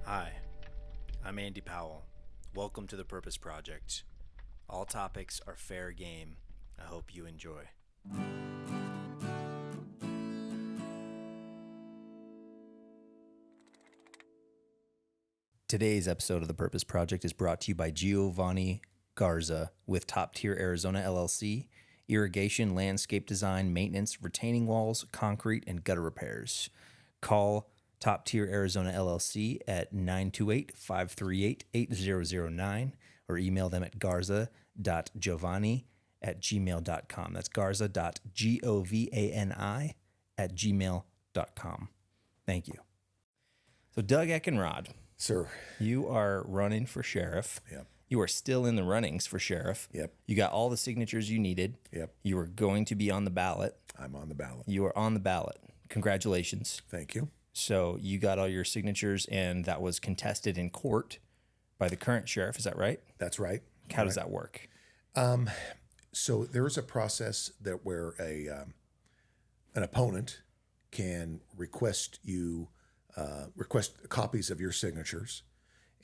Hi, I'm Andy Powell. Welcome to the Purpose Project. All topics are fair game. I hope you enjoy. Today's episode of the Purpose Project is brought to you by Giovanni Garza with Top Tier Arizona LLC, irrigation, landscape design, maintenance, retaining walls, concrete, and gutter repairs. Call Top Tier Arizona LLC at 928-538-8009 or email them at garza.giovanni@gmail.com. That's garza.govani@gmail.com. Thank you. So Doug Eckenrod, Sir. you are running for sheriff. Yep. You are still in the runnings for sheriff. Yep. You got all the signatures you needed. Yep. You are going to be on the ballot. I'm on the ballot. You are on the ballot. Congratulations. Thank you. So you got all your signatures, and that was contested in court by the current sheriff. Is that right? That's right. How does that work? So there is a process that where an opponent can request copies of your signatures,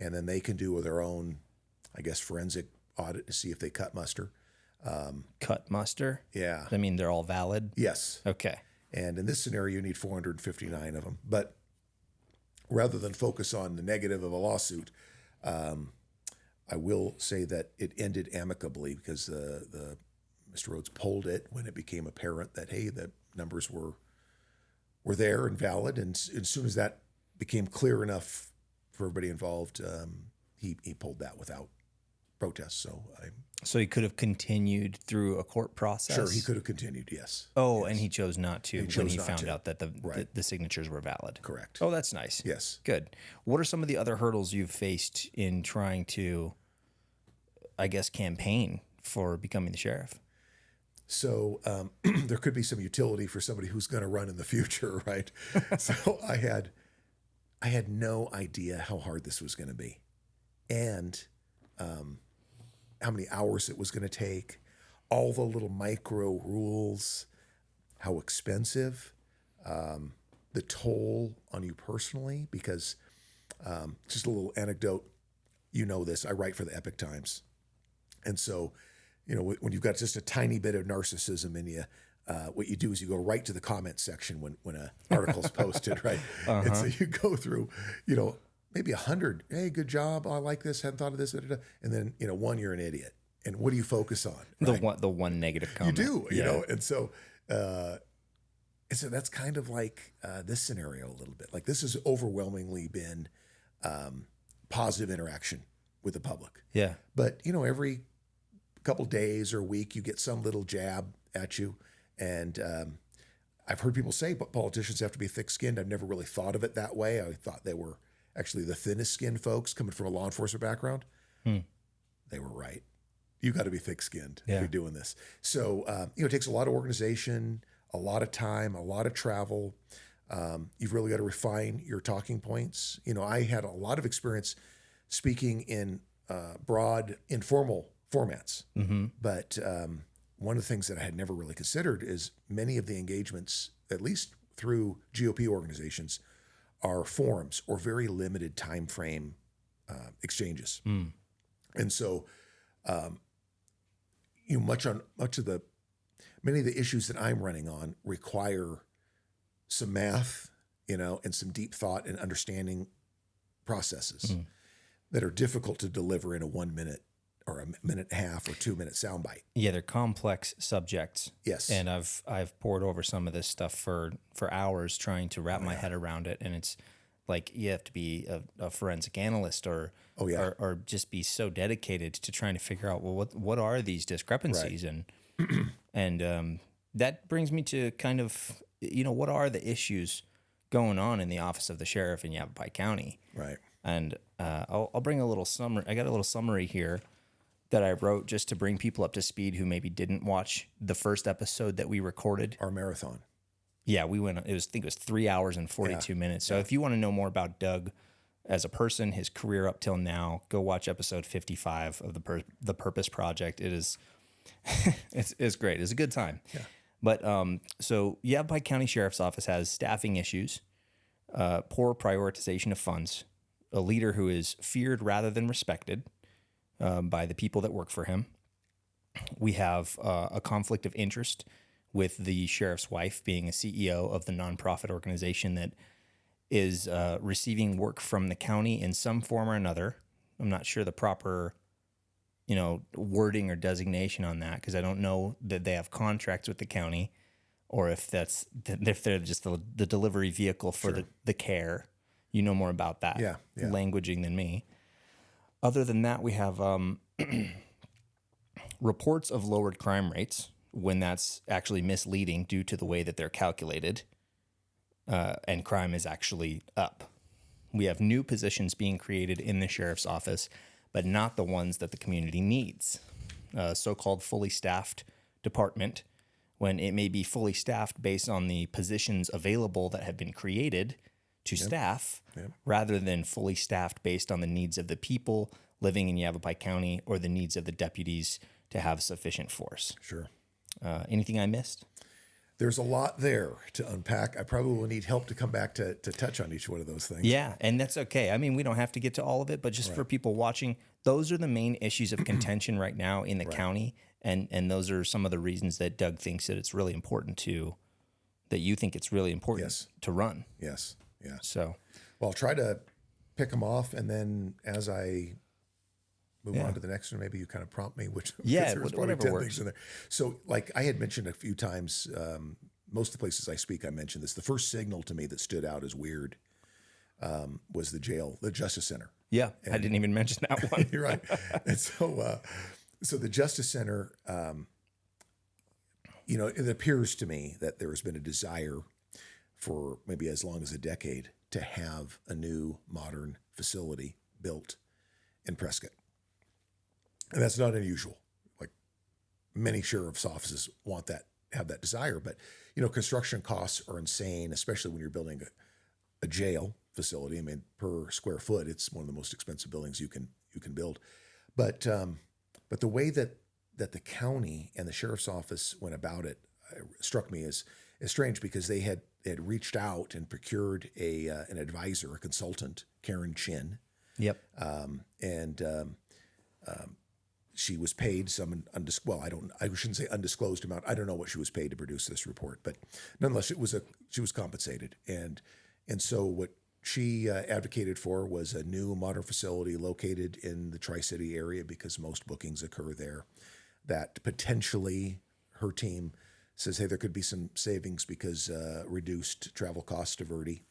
and then they can do their own, I guess, forensic audit to see if they cut muster. Cut muster? Yeah. I mean, they're all valid? Yes. Okay. And in this scenario, you need 459 of them. But rather than focus on the negative of a lawsuit, I will say that it ended amicably because the Mr. Rhodes pulled it when it became apparent that, hey, the numbers were there and valid. And as soon as that became clear enough for everybody involved, he pulled that without protest. So he could have continued through a court process? Sure, he could have continued, yes. Oh, yes. And he chose not to when he found out that Right. the signatures were valid. Correct. Oh, that's nice. Yes. Good. What are some of the other hurdles you've faced in trying to, I guess, campaign for becoming the sheriff? So there could be some utility for somebody who's going to run in the future, right? So I had no idea how hard this was going to be, and how many hours it was going to take, all the little micro rules, how expensive, the toll on you personally. Because just a little anecdote, you know this. I write for the Epic Times, and so. You know, when you've got just a tiny bit of narcissism in you, what you do is you go right to the comment section when an article's posted, right? Uh-huh. And so you go through, maybe 100. Hey, good job. Oh, I like this. Hadn't thought of this. And then, one, you're an idiot. And what do you focus on? Right? The one negative comment. You do, you know. And so that's kind of like this scenario a little bit. Like this has overwhelmingly been positive interaction with the public. Yeah. But, every couple days or a week, you get some little jab at you. And I've heard people say, but politicians have to be thick-skinned. I've never really thought of it that way. I thought they were actually the thinnest-skinned folks coming from a law enforcement background. They were right. You got to be thick-skinned if you're doing this. So, it takes a lot of organization, a lot of time, a lot of travel. You've really got to refine your talking points. I had a lot of experience speaking in broad, informal formats. Mm-hmm. But one of the things that I had never really considered is many of the engagements, at least through GOP organizations, are forums or very limited time frame exchanges. And so many of the issues that I'm running on require some math, and some deep thought and understanding processes that are difficult to deliver in a 1 minute or a minute and a half or 2 minute soundbite. Yeah, they're complex subjects. Yes. And I've pored over some of this stuff for hours trying to wrap my head around it. And it's like you have to be a forensic analyst or just be so dedicated to trying to figure out, well, what are these discrepancies? Right. And that brings me to kind of, what are the issues going on in the office of the sheriff in Yavapai County? Right. And I'll bring a little summary. I got a little summary here that I wrote just to bring people up to speed who maybe didn't watch the first episode that we recorded. Our marathon. Yeah, we went, I think it was 3 hours and 42 minutes. So if you want to know more about Doug as a person, his career up till now, go watch episode 55 of the Purpose Project. It is, it's great. It's a good time. Yeah. But so Yavapai County Sheriff's Office has staffing issues, poor prioritization of funds, a leader who is feared rather than respected by the people that work for him. We have a conflict of interest with the sheriff's wife being a CEO of the nonprofit organization that is receiving work from the county in some form or another. I'm not sure the proper, wording or designation on that, because I don't know that they have contracts with the county or if they're just the delivery vehicle for the care. You know more about that languaging than me. Other than that, we have reports of lowered crime rates when that's actually misleading due to the way that they're calculated, and crime is actually up. We have new positions being created in the sheriff's office, but not the ones that the community needs. So-called fully staffed department, when it may be fully staffed based on the positions available that have been created to staff, rather than fully staffed based on the needs of the people living in Yavapai County or the needs of the deputies to have sufficient force. Sure. Anything I missed? There's a lot there to unpack. I probably will need help to come back to touch on each one of those things. Yeah, and that's okay. I mean, we don't have to get to all of it, but just for people watching, those are the main issues of contention right now in the county, and those are some of the reasons that Doug thinks that it's really important that you think it's really important to run. Yes, yeah. So, well, I'll try to pick them off, and then as I move on to the next one, maybe you kind of prompt me, which there's probably 10 things in there. So like I had mentioned a few times, most of the places I speak, I mentioned this. The first signal to me that stood out as weird was the Justice Center. Yeah, I didn't even mention that one. You're right. And so the Justice Center, it appears to me that there has been a desire for maybe as long as a decade to have a new modern facility built in Prescott. And that's not unusual. Like many sheriff's offices have that desire, but construction costs are insane, especially when you're building a jail facility. I mean, per square foot, it's one of the most expensive buildings you can build. But the way that the county and the sheriff's office went about it struck me as strange, because they had reached out and procured an advisor, a consultant, Karen Chin. Yep. She was paid some I shouldn't say undisclosed amount. I don't know what she was paid to produce this report, but nonetheless, she was compensated. And so what she advocated for was a new modern facility located in the Tri-City area, because most bookings occur there. That potentially her team says, hey, there could be some savings because reduced travel costs to Verdi.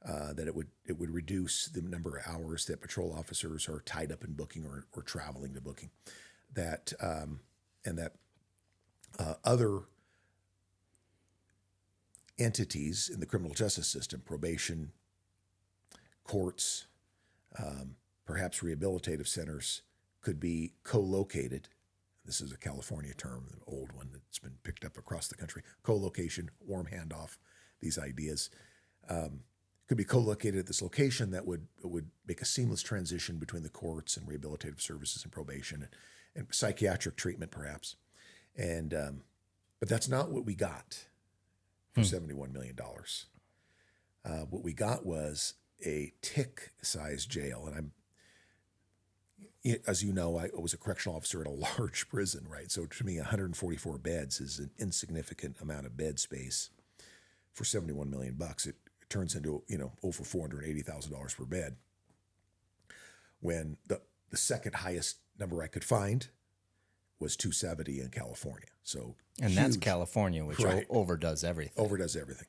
That it would reduce the number of hours that patrol officers are tied up in booking or traveling to booking. That other entities in the criminal justice system, probation, courts, perhaps rehabilitative centers, could be co-located. This is a California term, an old one that's been picked up across the country. Co-location, warm handoff, these ideas. Could be co-located at this location that would make a seamless transition between the courts and rehabilitative services and probation and psychiatric treatment, perhaps. And but that's not what we got for $71 million. What we got was a tick-sized jail, and as you know, I was a correctional officer at a large prison, right? So to me, 144 beds is an insignificant amount of bed space for $71 million. It turns into over $480,000 per bed, when the second highest number I could find was 270 in California. So that's California, which overdoes everything.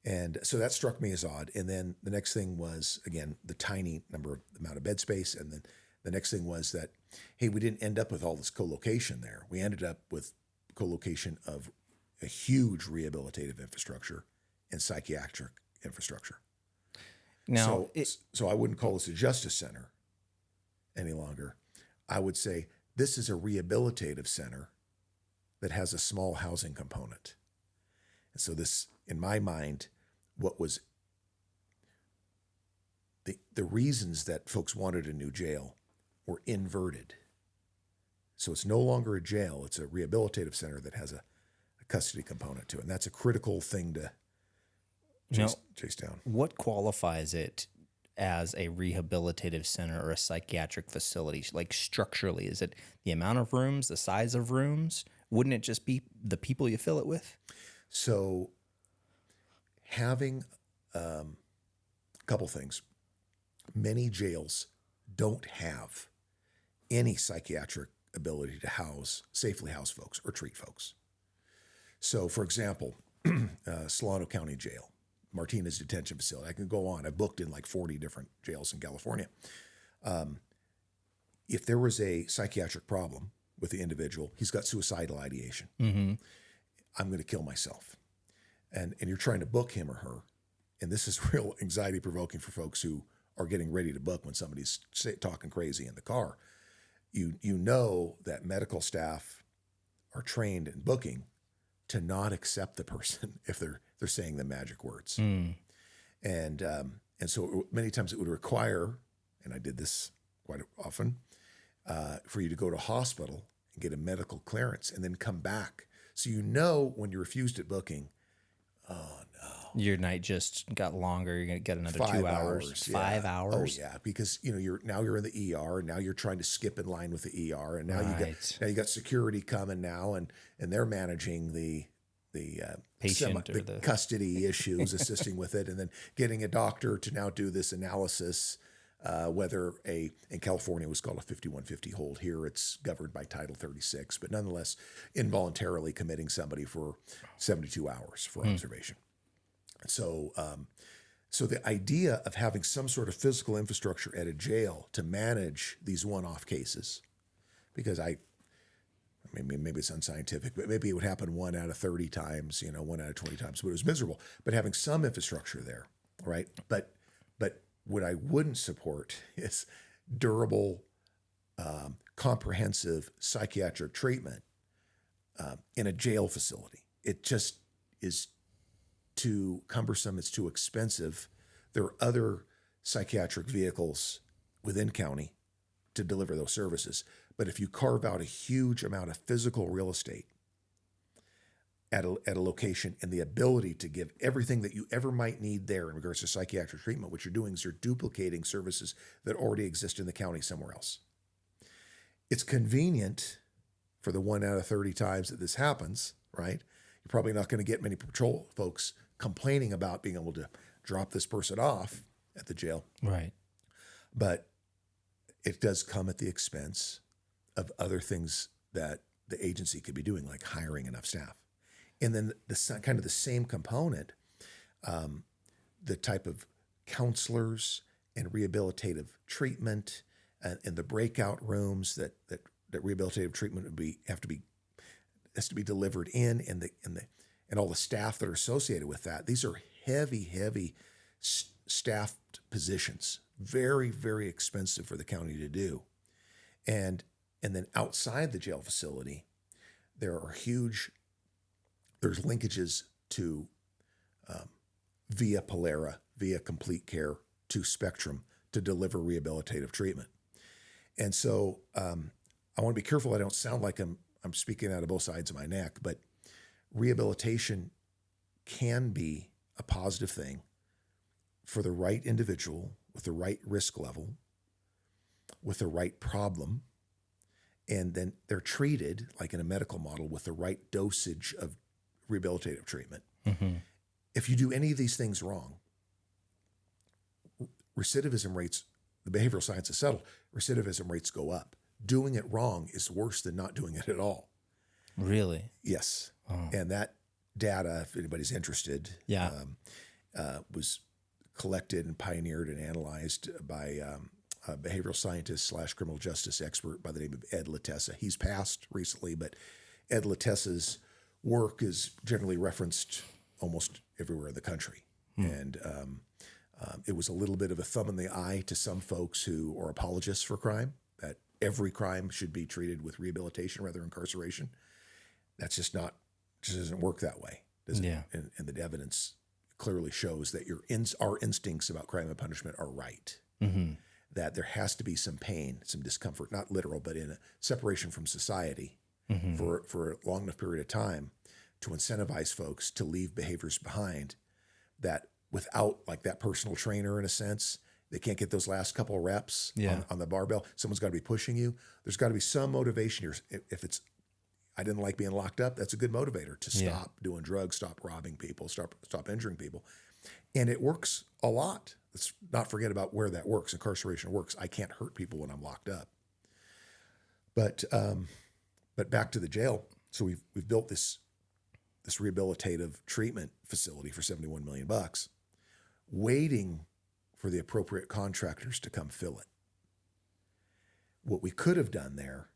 And so that struck me as odd. And then the next thing was, again, the tiny amount of bed space. And then the next thing was that, hey, we didn't end up with all this co-location there. We ended up with co-location of a huge rehabilitative infrastructure and psychiatric infrastructure. Now, so I wouldn't call this a justice center any longer. I would say this is a rehabilitative center that has a small housing component. And so this, in my mind, what was the reasons that folks wanted a new jail were inverted. So it's no longer a jail, it's a rehabilitative center that has a custody component to it. And that's a critical thing to chase down. What qualifies it as a rehabilitative center or a psychiatric facility? Like structurally, is it the amount of rooms, the size of rooms? Wouldn't it just be the people you fill it with? So having a couple things. Many jails don't have any psychiatric ability to safely house folks or treat folks. So, for example, Solano County Jail, Martinez Detention Facility. I can go on. I've booked in like 40 different jails in California. If there was a psychiatric problem with the individual, he's got suicidal ideation. Mm-hmm. I'm going to kill myself. And you're trying to book him or her. And this is real anxiety provoking for folks who are getting ready to book when somebody's talking crazy in the car. You know that medical staff are trained in booking to not accept the person if they're saying the magic words. Mm. And so many times it would require, and I did this quite often, for you to go to a hospital and get a medical clearance and then come back. So you know when you're refused at booking, oh no. Your night just got longer. You're going to get another 5 2 hours. 5 hours. Oh yeah, because you're in the ER, and now you're trying to skip in line with the ER, and now you got security coming now, and they're managing the patient or the custody issues, assisting with it, and then getting a doctor to now do this analysis. Whether in California it was called a 5150 hold. Here it's governed by Title 36, but nonetheless involuntarily committing somebody for 72 hours for observation. So the idea of having some sort of physical infrastructure at a jail to manage these one-off cases, because maybe it's unscientific, but maybe it would happen 1 out of 30 times, 1 out of 20 times, but it was miserable. But having some infrastructure there, right? But what I wouldn't support is durable, comprehensive psychiatric treatment in a jail facility. It just is too cumbersome. It's too expensive. There are other psychiatric vehicles within county to deliver those services. But if you carve out a huge amount of physical real estate at a location and the ability to give everything that you ever might need there in regards to psychiatric treatment, what you're doing is you're duplicating services that already exist in the county somewhere else. It's convenient for the 1 out of 30 times that this happens, right? You're probably not going to get many patrol folks complaining about being able to drop this person off at the jail. Right. But it does come at the expense of other things that the agency could be doing, like hiring enough staff. And then kind of the same component, the type of counselors and rehabilitative treatment and the breakout rooms that rehabilitative treatment has to be delivered in, and all the staff that are associated with that. These are heavy staffed positions, very, very expensive for the county to do. And then outside the jail facility, there's linkages to via Polera, via Complete Care, to Spectrum to deliver rehabilitative treatment. And so I want to be careful I don't sound like I'm speaking out of both sides of my neck, but rehabilitation can be a positive thing for the right individual with the right risk level, with the right problem, and then they're treated like in a medical model with the right dosage of rehabilitative treatment. Mm-hmm. If you do any of these things wrong, recidivism rates, the behavioral science is settled, recidivism rates go up. Doing it wrong is worse than not doing it at all. Really? Yes. Oh. And that data, if anybody's interested, was collected and pioneered and analyzed by a behavioral scientist / criminal justice expert by the name of Ed Latessa. He's passed recently, but Ed Latessa's work is generally referenced almost everywhere in the country. And it was a little bit of a thumb in the eye to some folks who are apologists for crime, that every crime should be treated with rehabilitation rather than incarceration. That's just doesn't work that way, does it? Yeah. And the evidence clearly shows that our instincts about crime and punishment are right. Mm-hmm. That there has to be some pain, some discomfort, not literal, but in a separation from society for a long enough period of time to incentivize folks to leave behaviors behind that without like that personal trainer in a sense, They can't get those last couple of reps Yeah. on the barbell. Someone's got to be pushing you. There's got to be some motivation here. If it's, I didn't like being locked up, that's a good motivator to stop doing drugs, stop robbing people, stop injuring people. And it works a lot. Let's not forget about where that works. Incarceration works. I can't hurt people when I'm locked up. But back to the jail. So we've built this rehabilitative treatment facility for $71 million, waiting for the appropriate contractors to come fill it. What we could have done there,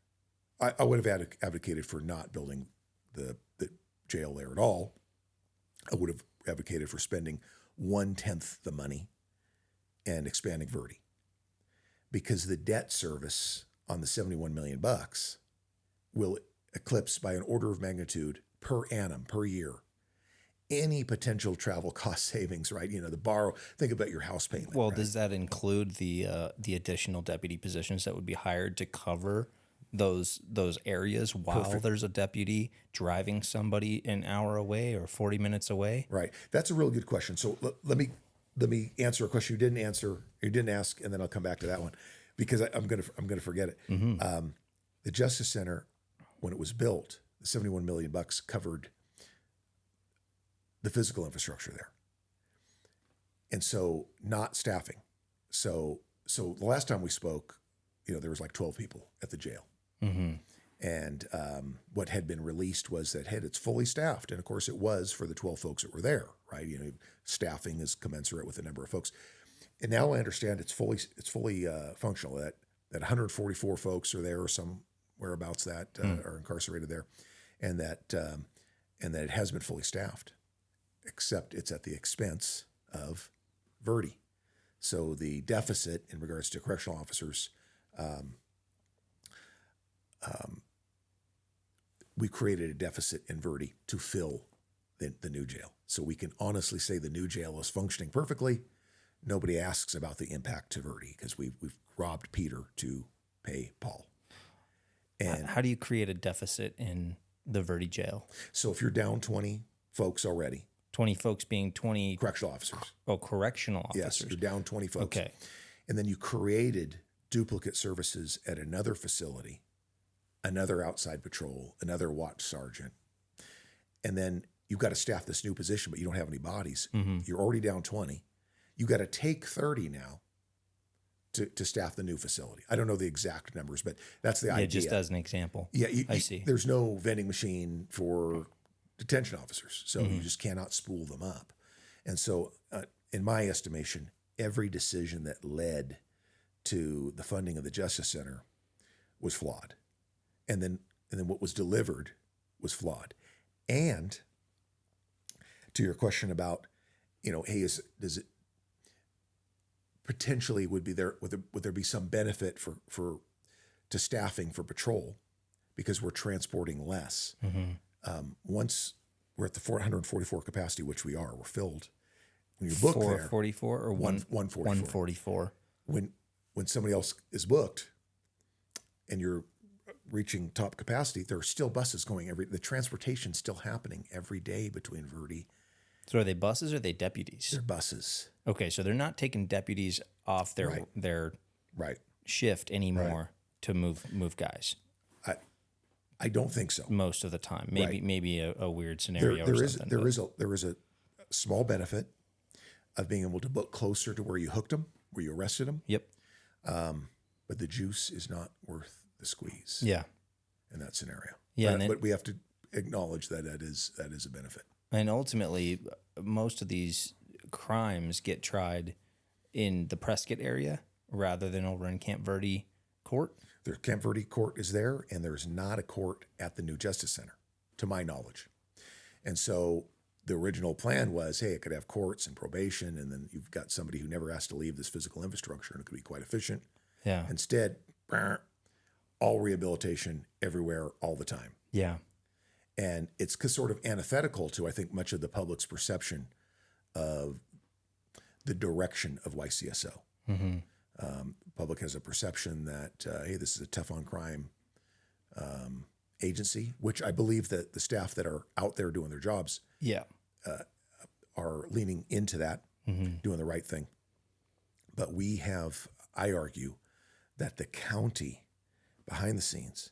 I would have advocated for not building the jail there at all. I would have advocated for spending 1/10 the money and expanding Verde, because the debt service on the $71 million will eclipse by an order of magnitude per annum, per year, any potential travel cost savings, right? Think about your house payment. Well, right? does that include the additional deputy positions that would be hired to cover those areas while there's a deputy driving somebody an hour away or 40 minutes away? Right. That's a really good question. So let me answer a question you didn't ask, and then I'll come back to that one, because I'm gonna forget it. Mm-hmm. The Justice Center, when it was built, the $71 million covered the physical infrastructure there, and so not staffing. So the last time we spoke, there was like 12 people at the jail. Mm-hmm. And what had been released was that, hey, it's fully staffed. And of course it was for the 12 folks that were there, right? Staffing is commensurate with the number of folks. And now I understand it's fully functional, that 144 folks are there, or some whereabouts that are incarcerated there. And that it has been fully staffed, except it's at the expense of Verde. So the deficit in regards to correctional officers, we created a deficit in Verde to fill the new jail. So we can honestly say the new jail is functioning perfectly. Nobody asks about the impact to Verde, because we've robbed Peter to pay Paul. And how do you create a deficit in the Verde jail? So if you're down 20 folks already, 20 folks being 20 correctional officers. Oh, correctional officers. Yes, you're down 20 folks. Okay. And then you created duplicate services at another facility, another outside patrol, another watch sergeant. And then you've got to staff this new position, but you don't have any bodies. Mm-hmm. You're already down 20. You got to take 30 now to staff the new facility. I don't know the exact numbers, but that's the idea. Yeah, just as an example. Yeah, I see. There's no vending machine for detention officers, so you just cannot spool them up. And so, in my estimation, every decision that led to the funding of the Justice Center was flawed, and then what was delivered was flawed. And to your question about, hey, does it potentially would there be some benefit to staffing for patrol, because we're transporting less. Mm-hmm. Once we're at the 444 capacity, which we are, we're filled. When you're booked there, 444 or 144. 144. When somebody else is booked and you're reaching top capacity, there are still buses going the transportation's still happening every day between Verde. So are they buses or are they deputies? They're buses. Okay, so they're not taking deputies off their right shift anymore to move guys. I don't think so. Most of the time, maybe a weird scenario. There is a small benefit of being able to book closer to where you hooked them, where you arrested them. Yep. But the juice is not worth the squeeze. Yeah. In that scenario. Yeah, but we have to acknowledge that is a benefit. And ultimately, most of these crimes get tried in the Prescott area rather than over in Camp Verde Court. The Camp Verde Court is there, and there's not a court at the new Justice Center, to my knowledge. And so the original plan was, hey, it could have courts and probation, and then you've got somebody who never has to leave this physical infrastructure, and it could be quite efficient. Yeah. Instead, all rehabilitation everywhere, all the time. Yeah. And it's sort of antithetical to, I think, much of the public's perception of the direction of YCSO. Mm-hmm. Public has a perception that, hey, this is a tough on crime agency, which I believe that the staff that are out there doing their jobs are leaning into that, doing the right thing. But I argue that the county behind the scenes,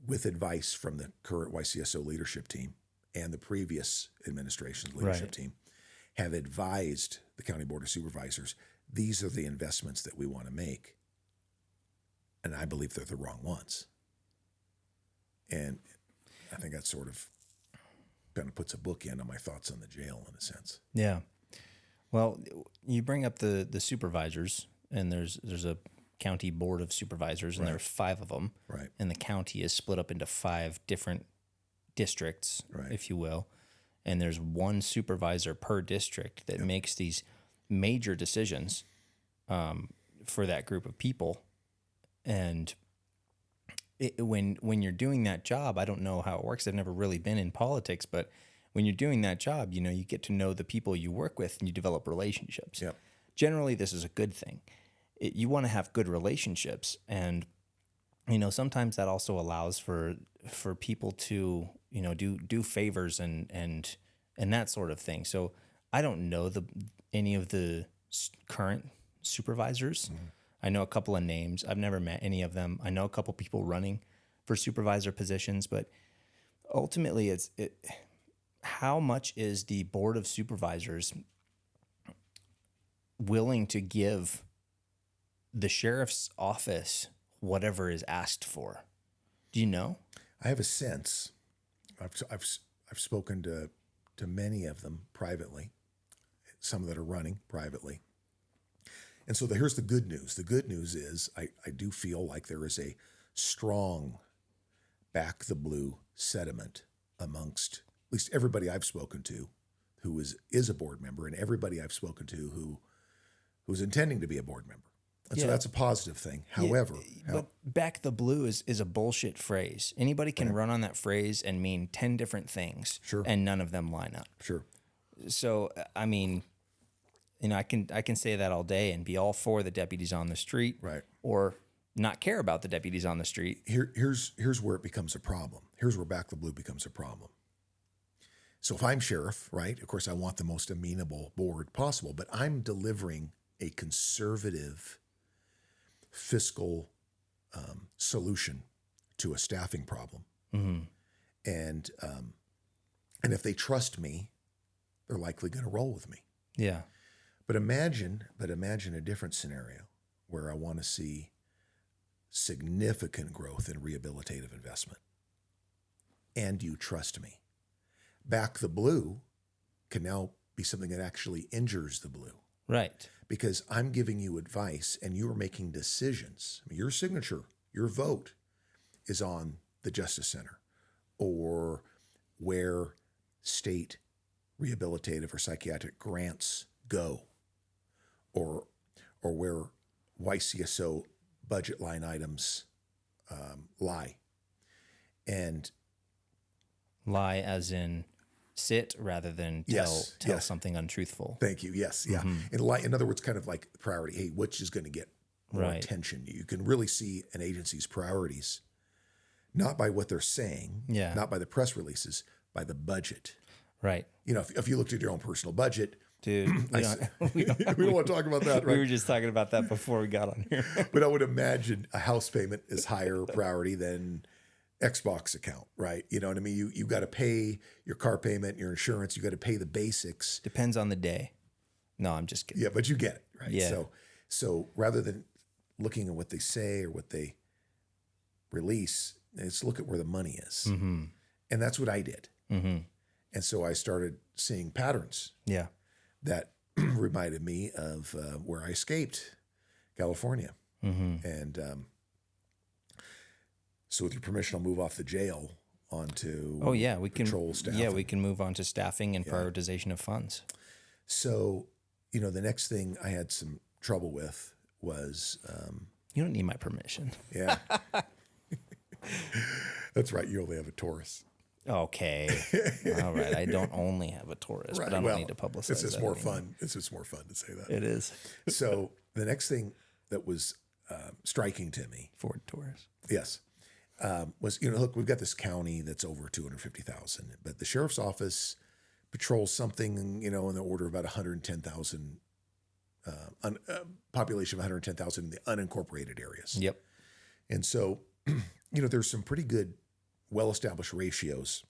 with advice from the current YCSO leadership team and the previous administration's leadership team, have advised the County Board of Supervisors, these are the investments that we want to make. And I believe they're the wrong ones. And I think that sort of kind of puts a bookend on my thoughts on the jail in a sense. Yeah. Well, you bring up the supervisors, and there's a county board of supervisors, and there's 5 of them. Right. And the county is split up into 5 different districts, if you will. And there's one supervisor per district that makes these major decisions for that group of people. And when you're doing that job, I don't know how it works. I've never really been in politics, but when you're doing that job, you get to know the people you work with and you develop relationships. Yep. Generally, this is a good thing. You want to have good relationships, and sometimes that also allows for people to do favors and that sort of thing. So I don't know any of the current supervisors. Mm-hmm. I know a couple of names. I've never met any of them. I know a couple people running for supervisor positions, but ultimately how much is the Board of Supervisors willing to give the sheriff's office whatever is asked for? Do you know? I have a sense. I've spoken to many of them privately, some that are running privately. And so here's the good news. The good news is I do feel like there is a strong back the blue sentiment amongst at least everybody I've spoken to who is a board member, and everybody I've spoken to who's intending to be a board member. And so that's a positive thing. However, but back the blue is a bullshit phrase. Anybody can run on that phrase and mean 10 different things, and none of them line up. Sure. So I mean, I can say that all day and be all for the deputies on the street, or not care about the deputies on the street. Here's where it becomes a problem. Here's where back the blue becomes a problem. So if I'm sheriff, right, of course I want the most amenable board possible, but I'm delivering a conservative fiscal solution to a staffing problem. Mm-hmm. And if they trust me, they're likely going to roll with me. Yeah. But imagine a different scenario where I want to see significant growth in rehabilitative investment. And you trust me. Back the blue can now be something that actually injures the blue. Right. Because I'm giving you advice and you are making decisions. I mean, your signature, your vote is on the Justice Center or where state rehabilitative or psychiatric grants go or where YCSO budget line items lie. And lie as in sit rather than tell something untruthful. Thank you. Yes. Yeah. Mm-hmm. In other words, kind of like priority. Hey, which is going to get more attention? You can really see an agency's priorities, not by what they're saying, not by the press releases, by the budget. Right. If you looked at your own personal budget, dude, we don't want to talk about that, right? We were just talking about that before we got on here. But I would imagine a house payment is higher priority than Xbox account, right? You know what I mean? You got to pay your car payment, your insurance. You got to pay the basics. Depends on the day. No, I'm just kidding. Yeah, but you get it, right? Yeah. So rather than looking at what they say or what they release, let's look at where the money is. Mm-hmm. And that's what I did. Mm-hmm. And so I started seeing patterns. Yeah. That reminded me of where I escaped California. Mm-hmm. And so with your permission, I'll move off the jail onto patrol staffing. Yeah, we can move on to staffing and prioritization of funds. So, the next thing I had some trouble with was... you don't need my permission. Yeah. That's right. You only have a Taurus. Okay. All right. I don't only have a Taurus, but I don't need to publicize It's just more fun. It's just more fun to say that. It is. So the next thing that was striking to me... Ford Taurus. Yes. Was, look, we've got this county that's over 250,000, but the sheriff's office patrols something, in the order of about 110,000 population of 110,000 in the unincorporated areas. Yep. And so, there's some pretty good, well-established ratios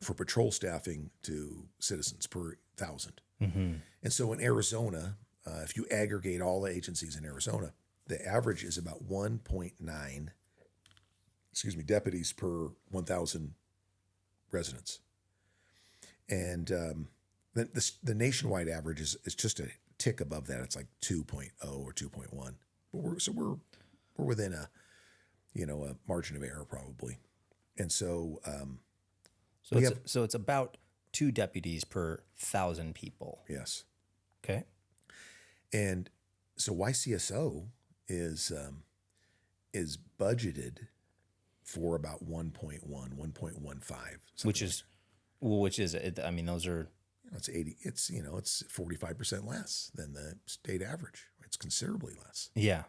for patrol staffing to citizens per 1,000. Mm-hmm. And so in Arizona, if you aggregate all the agencies in Arizona, the average is about 1.9, deputies per 1,000 residents. And the nationwide average is just a tick above that. It's like 2.0 or 2.1. But we're within a margin of error probably. And so so it's about 2 deputies per 1,000 people. Yes. Okay. And so YCSO is budgeted for about 1.1, 1.15, which is it? I mean, those are it's 80. It's 45% less than the state average. It's considerably less. Yeah.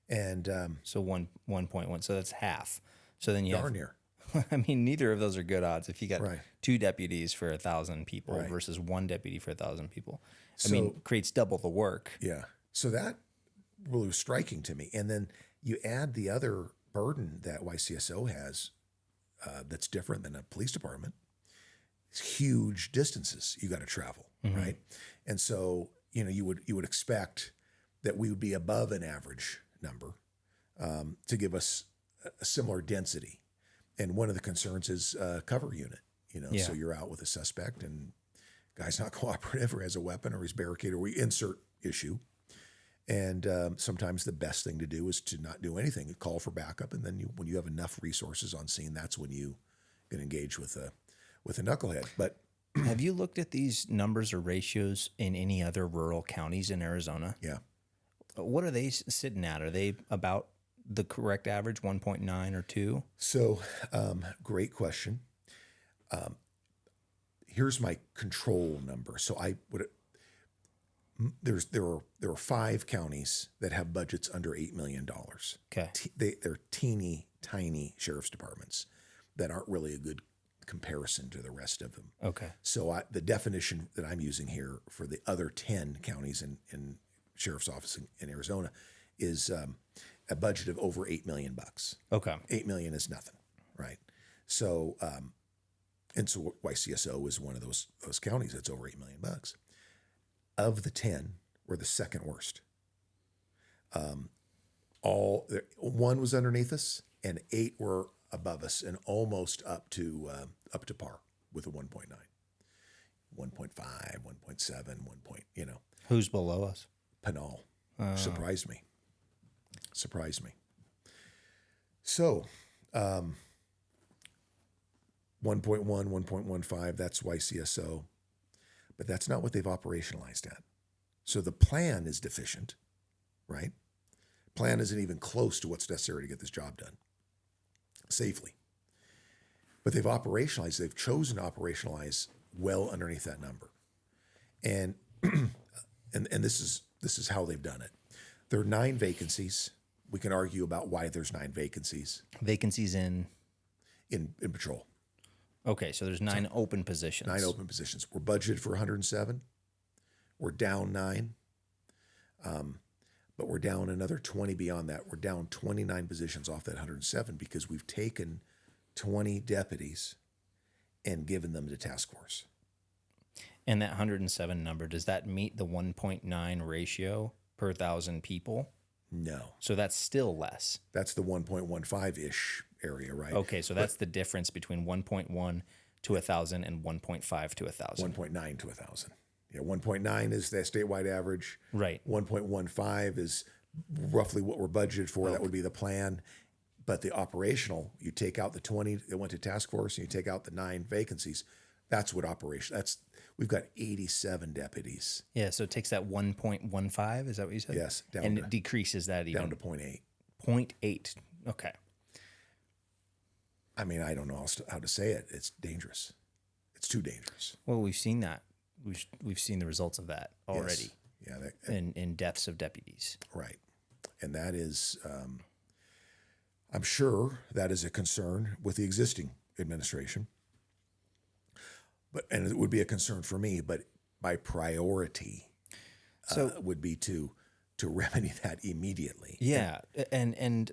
And so 1.1. So that's half. So then you darn have, near. I mean, neither of those are good odds. If you got Right. 2 deputies for 1,000 people Right. versus 1 deputy for 1,000 people, I So- mean, creates double the work. Yeah. So that really was striking to me. And then you add the other burden that YCSO has that's different than a police department. It's huge distances you got to travel, Mm-hmm. right? And so, you would expect that we would be above an average number to give us a similar density. And one of the concerns is cover unit, Yeah. so you're out with a suspect and guy's not cooperative or has a weapon or he's barricaded, or we insert issue. And sometimes the best thing to do is to not do anything, call for backup. And then when you have enough resources on scene, that's when you can engage with a knucklehead. But Have you looked at these numbers or ratios in any other rural counties in Arizona? yeah. What are they sitting at? Are they about the correct average, 1.9 or 2? So great question. Here's my control number. So there are 5 counties that have budgets under $8 million. Okay. They're teeny tiny sheriff's departments that aren't really a good comparison to the rest of them. Okay. So the definition that I'm using here for the other 10 counties in sheriff's office in Arizona is a budget of over $8 million. Okay. $8 million is nothing, right? So, and so YCSO is one of those counties that's over $8 million. Of the 10, we're the second worst. One was underneath us, and 8 were above us, and almost up to par with a 1.9, 1.5, 1.7, 1. Who's below us? Pinal. Surprised me. So, 1.1, 1.15, that's YCSO. But that's not what they've operationalized at. So the plan is deficient, right? Plan isn't even close to what's necessary to get this job done safely. But they've chosen to operationalize well underneath that number. And and this is how they've done it. There are 9 vacancies. We can argue about why there's 9 vacancies. Vacancies in patrol. Okay, so there's 9 open positions. 9 open positions. We're budgeted for 107. We're down 9. But we're down another 20 beyond that. We're down 29 positions off that 107 because we've taken 20 deputies and given them to task force. And that 107 number, does that meet the 1.9 ratio per 1,000 people? No. So that's still less. That's the 1.15-ish area, right? Okay, so that's the difference between 1.1 to 1,000 and 1.5 to 1,000. 1.9 to 1,000. Yeah, 1.9 is the statewide average. Right. 1.15 is roughly what we're budgeted for. Okay. That would be the plan. But the operational, you take out the 20 that went to task force and you take out the 9 vacancies. That's what we've got 87 deputies. Yeah, so it takes that 1.15, is that what you said? Yes. And it decreases that even. Down to 0.8. 0.8, okay. I mean, I don't know how to say it. It's dangerous. It's too dangerous. Well, we've seen that. We've seen the results of that already. Yes. Yeah. In deaths of deputies. Right. And that is, I'm sure that is a concern with the existing administration. And it would be a concern for me, but by priority, would be to remedy that immediately. Yeah, and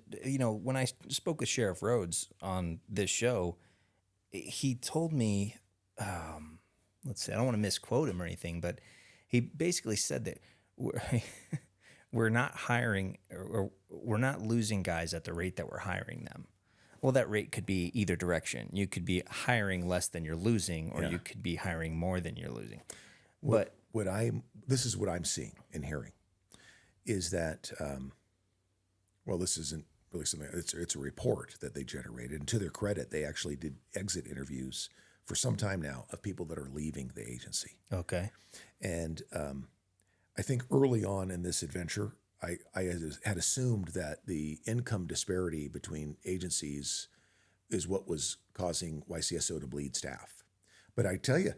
when I spoke with Sheriff Rhodes on this show, he told me, let's see, I don't want to misquote him or anything, but he basically said that we're not hiring, or we're not losing guys at the rate that we're hiring them. Well, that rate could be either direction. You could be hiring less than you're losing, or you could be hiring more than you're losing. This is what I'm seeing and hearing, is that, this isn't really something, it's a report that they generated. And to their credit, they actually did exit interviews for some time now of people that are leaving the agency. Okay. And I think early on in this adventure, I had assumed that the income disparity between agencies is what was causing YCSO to bleed staff. But I tell you,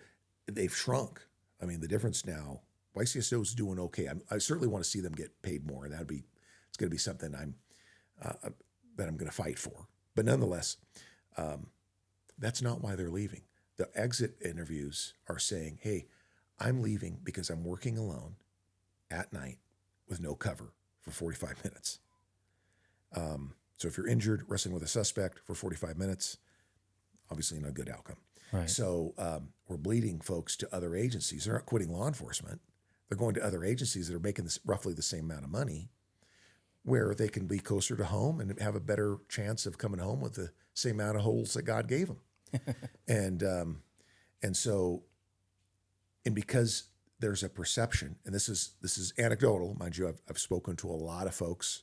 they've shrunk. I mean, the difference now, YCSO is doing okay. I certainly want to see them get paid more, and it's going to be something that I'm going to fight for. But nonetheless, that's not why they're leaving. The exit interviews are saying, hey, I'm leaving because I'm working alone at night with no cover for 45 minutes. So if you're injured, wrestling with a suspect for 45 minutes, obviously not a good outcome. Right. So we're bleeding folks to other agencies. They're not quitting law enforcement. They're going to other agencies that are making roughly the same amount of money, where they can be closer to home and have a better chance of coming home with the same amount of holes that God gave them. And because there's a perception, and this is anecdotal, mind you. I've spoken to a lot of folks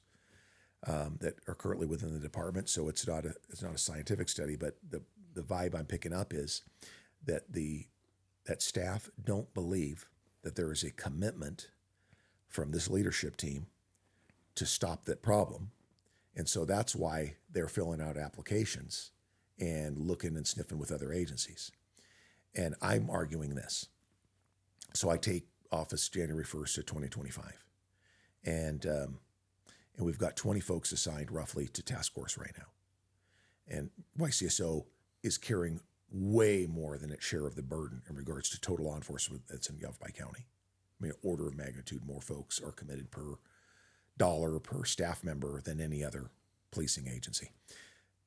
that are currently within the department, so it's not a scientific study, but the vibe I'm picking up is that that staff don't believe that there is a commitment from this leadership team to stop that problem, and so that's why they're filling out applications and looking and sniffing with other agencies. And I'm arguing this. So I take office January 1st of 2025. And we've got 20 folks assigned roughly to task force right now. And YCSO is carrying way more than its share of the burden in regards to total law enforcement that's in Yavapai County. I mean, order of magnitude more folks are committed per dollar per staff member than any other policing agency.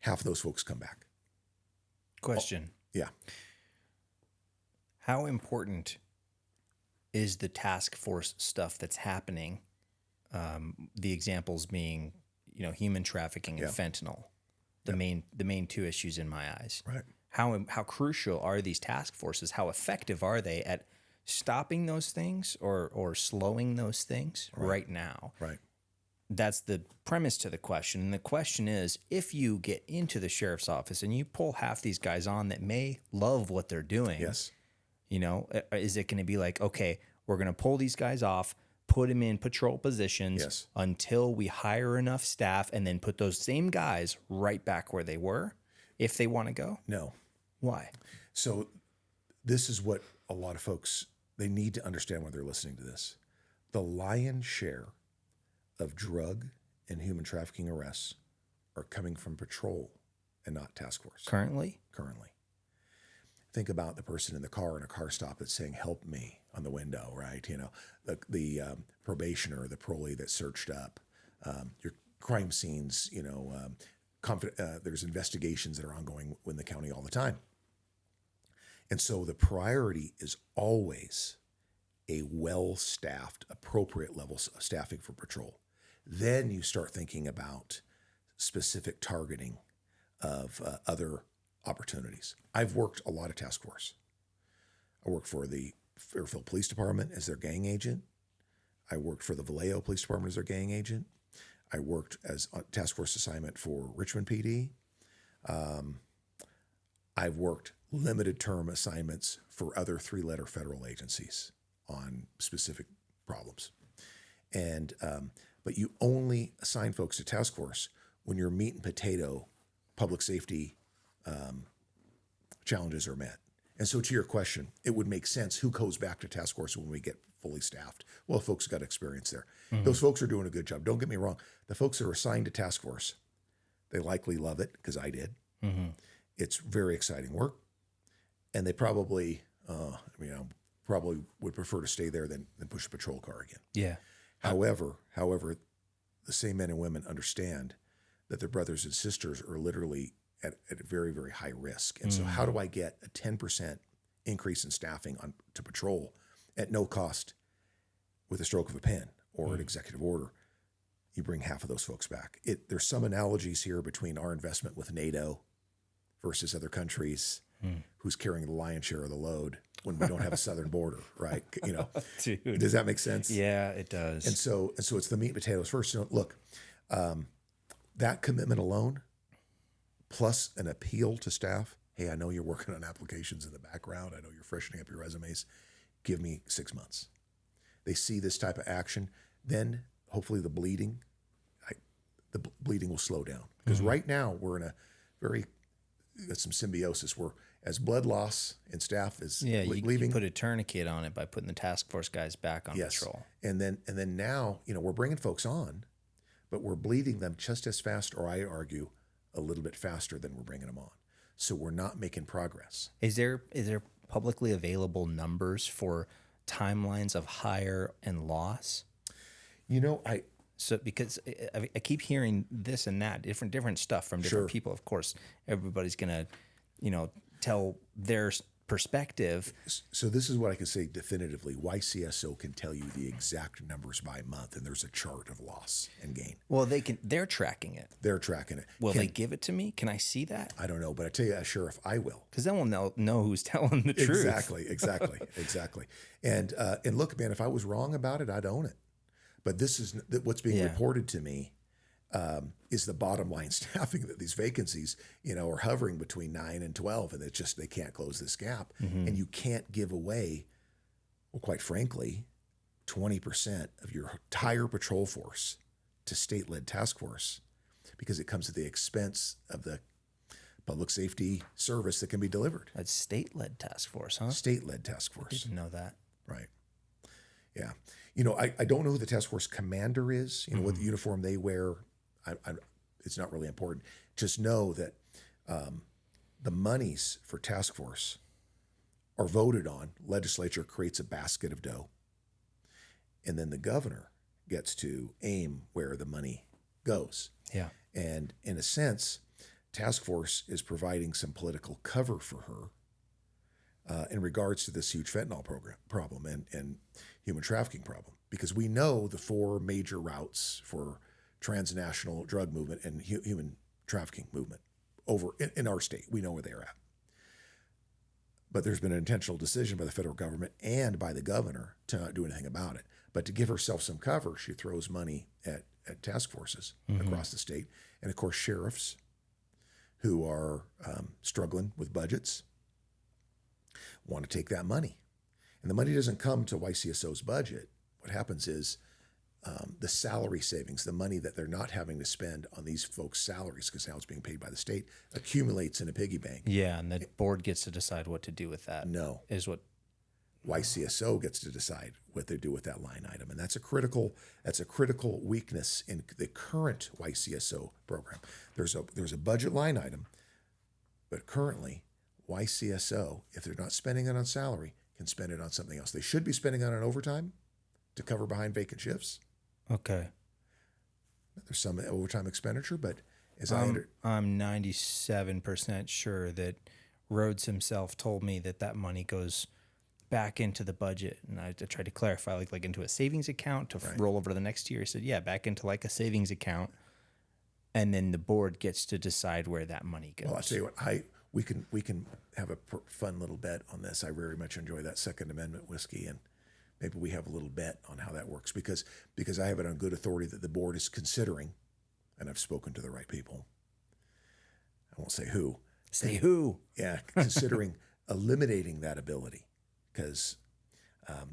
Half of those folks come back. Question. Yeah. How important is the task force stuff that's happening? The examples being, human trafficking and fentanyl, the main two issues in my eyes. Right. How crucial are these task forces? How effective are they at stopping those things or slowing those things right now? Right. That's the premise to the question. And the question is, if you get into the sheriff's office and you pull half these guys on that may love what they're doing, yes, is it going to be like, okay, we're going to pull these guys off, put them in patrol positions until we hire enough staff, and then put those same guys right back where they were if they want to go? No. Why? So this is what a lot of folks, they need to understand when they're listening to this. The lion's share of drug and human trafficking arrests are coming from patrol and not task force. Currently. Think about the person in the car in a car stop that's saying, help me, on the window, right? The probationer, the parolee that searched up, your crime scenes, there's investigations that are ongoing in the county all the time. And so the priority is always a well-staffed, appropriate levels of staffing for patrol. Then you start thinking about specific targeting of other opportunities. I've worked a lot of task force. I worked for the Fairfield Police Department as their gang agent. I worked for the Vallejo Police Department as their gang agent. I worked as a task force assignment for Richmond PD. I've worked limited term assignments for other 3-letter federal agencies on specific problems. And but you only assign folks to task force when your meat and potato public safety challenges are met. And so to your question, it would make sense who goes back to task force when we get fully staffed. Well, folks got experience there. Mm-hmm. Those folks are doing a good job. Don't get me wrong. The folks that are assigned to task force, they likely love it because I did. Mm-hmm. It's very exciting work. And they probably, probably would prefer to stay there than push a patrol car again. Yeah. However, the same men and women understand that their brothers and sisters are literally at a very, very high risk. And so how do I get a 10% increase in staffing to patrol at no cost with a stroke of a pen or an executive order? You bring half of those folks back. There's some analogies here between our investment with NATO versus other countries who's carrying the lion's share of the load when we don't have a southern border, right? Dude. Does that make sense? Yeah, it does. And so it's the meat and potatoes first. Look, that commitment alone, plus an appeal to staff. Hey, I know you're working on applications in the background. I know you're freshening up your resumes. Give me 6 months. They see this type of action, then hopefully the bleeding will slow down. Because right now we're in some symbiosis where as blood loss and staff is leaving. You put a tourniquet on it by putting the task force guys back on patrol. And then now, we're bringing folks on, but we're bleeding them just as fast, or I argue a little bit faster than we're bringing them on. So we're not making progress. Is there publicly available numbers for timelines of hire and loss? Because I keep hearing this and that, different stuff from different people. Of course, everybody's gonna, tell their perspective. So this is what I can say definitively. YCSO can tell you the exact numbers by month, and there's a chart of loss and gain. Well, they're tracking it. They're tracking it. Will they give it to me? Can I see that? I don't know, but I tell you, as sheriff, I will. Because then we'll know who's telling the truth. Exactly. And look, man, if I was wrong about it, I'd own it. But this is what's being reported to me is the bottom line staffing, that these vacancies, are hovering between 9 and 12, and it's just they can't close this gap. And you can't give away, well, quite frankly, 20% of your entire patrol force to state-led task force, because it comes at the expense of the public safety service that can be delivered. That's state-led task force, huh? State-led task force. I didn't know that. Right. Yeah. I don't know who the task force commander is, what the uniform they wear. It's not really important. Just know that the monies for task force are voted on. Legislature creates a basket of dough. And then the governor gets to aim where the money goes. Yeah. And in a sense, task force is providing some political cover for her in regards to this huge fentanyl problem and human trafficking problem, because we know the 4 major routes for transnational drug movement and human trafficking movement over in our state. We know where they're at. But there's been an intentional decision by the federal government and by the governor to not do anything about it. But to give herself some cover, she throws money at task forces across the state. And of course, sheriffs who are struggling with budgets want to take that money. And the money doesn't come to YCSO's budget. What happens is the salary savings, the money that they're not having to spend on these folks' salaries, because now it's being paid by the state, accumulates in a piggy bank. Yeah, and the board gets to decide what to do with that. No. Is what YCSO gets to decide what they do with that line item. And that's a critical weakness in the current YCSO program. There's a budget line item, but currently YCSO, if they're not spending it on salary, can spend it on something else. They should be spending it on overtime to cover behind vacant shifts. Okay. There's some overtime expenditure, but I'm 97% sure that Rhodes himself told me that money goes back into the budget, and I tried to clarify, like into a savings account to roll over to the next year. He said, yeah, back into like a savings account, and then the board gets to decide where that money goes. Well, I'll tell you what, we can have a fun little bet on this. I very much enjoy that Second Amendment whiskey, and maybe we have a little bet on how that works, because I have it on good authority that the board is considering, and I've spoken to the right people. I won't say who. Say who? Yeah, considering eliminating that ability, because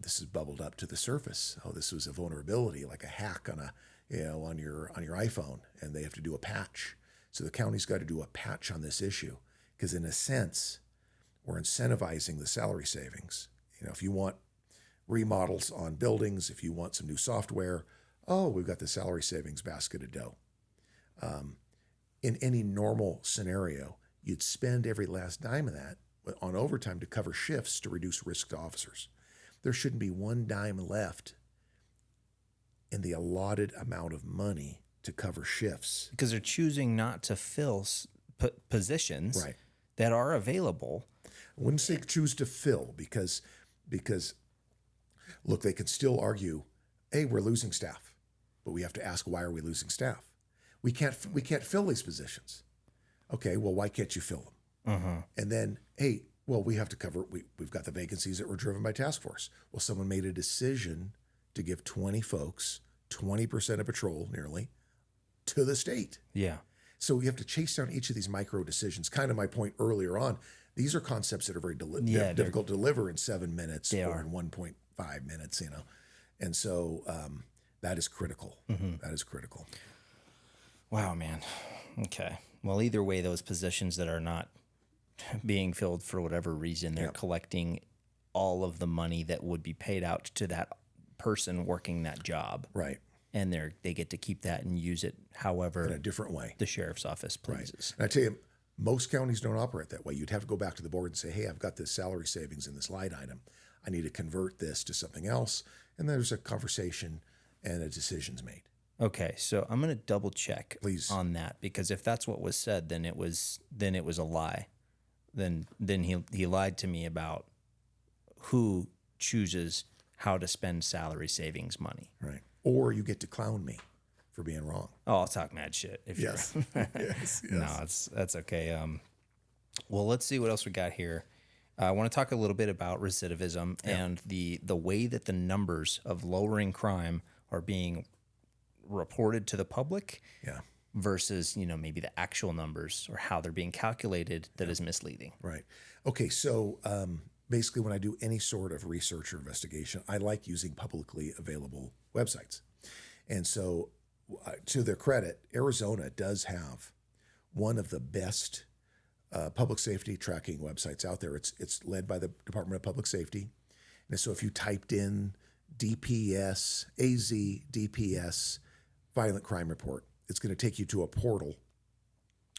this has bubbled up to the surface. Oh, this was a vulnerability, like a hack on on your iPhone, and they have to do a patch. So the county's got to do a patch on this issue, because in a sense, we're incentivizing the salary savings. If you want remodels on buildings, if you want some new software, we've got the salary savings basket of dough. In any normal scenario, you'd spend every last dime of that on overtime to cover shifts to reduce risk to officers. there shouldn't be one dime left in the allotted amount of money to cover shifts. Because they're choosing not to fill positions Right. that are available. I wouldn't say choose to fill because look, they can still argue, hey, we're losing staff, but we have to ask, why are we losing staff? We can't fill these positions. Okay, well, why can't you fill them? And then, hey, well, we have to cover, we've got the vacancies that were driven by task force. Well, someone made a decision to give 20 folks, 20% of patrol nearly, to the state. Yeah. So you have to chase down each of these micro decisions. Kind of my point earlier on, these are concepts that are very difficult to deliver in 7 minutes or in 1.5 minutes, And so that is critical. That is critical. Wow, man. Okay. Well, either way, those positions that are not being filled for whatever reason, they're collecting all of the money that would be paid out to that person working that job. Right. And they get to keep that and use it however in a different way the sheriff's office pleases. Right. And I tell you, most counties don't operate that way. You'd have to go back to the board and say, hey, I've got this salary savings in this line item. I need to convert this to something else. And there's a conversation and a decision's made. Okay, so I'm going to double check Please. On that, because if that's what was said, then it was a lie. Then he lied to me about who chooses how to spend salary savings money. Right. Or you get to clown me for being wrong. Oh, I'll talk mad shit if yes. you're yes. No, that's okay. Well, let's see what else we got here. I want to talk a little bit about recidivism and the way that the numbers of lowering crime are being reported to the public versus, maybe the actual numbers or how they're being calculated that is misleading. Right. Okay. So basically when I do any sort of research or investigation, I like using publicly available websites. And so to their credit, Arizona does have one of the best public safety tracking websites out there. It's led by the Department of Public Safety. And so if you typed in DPS, AZ, DPS, violent crime report, it's going to take you to a portal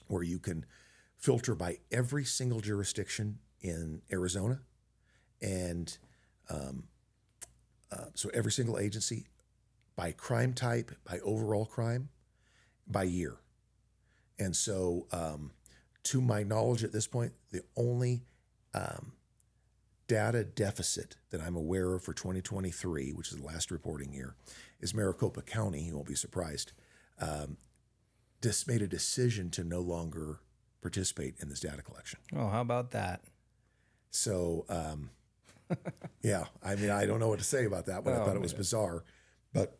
where you can filter by every single jurisdiction in Arizona. And so every single agency, by crime type, by overall crime, by year. And so to my knowledge at this point, the only data deficit that I'm aware of for 2023, which is the last reporting year, is Maricopa County. You won't be surprised. Just made a decision to no longer participate in this data collection. Oh, how about that? So, yeah, I mean, I don't know what to say about that, but I thought it was bizarre. But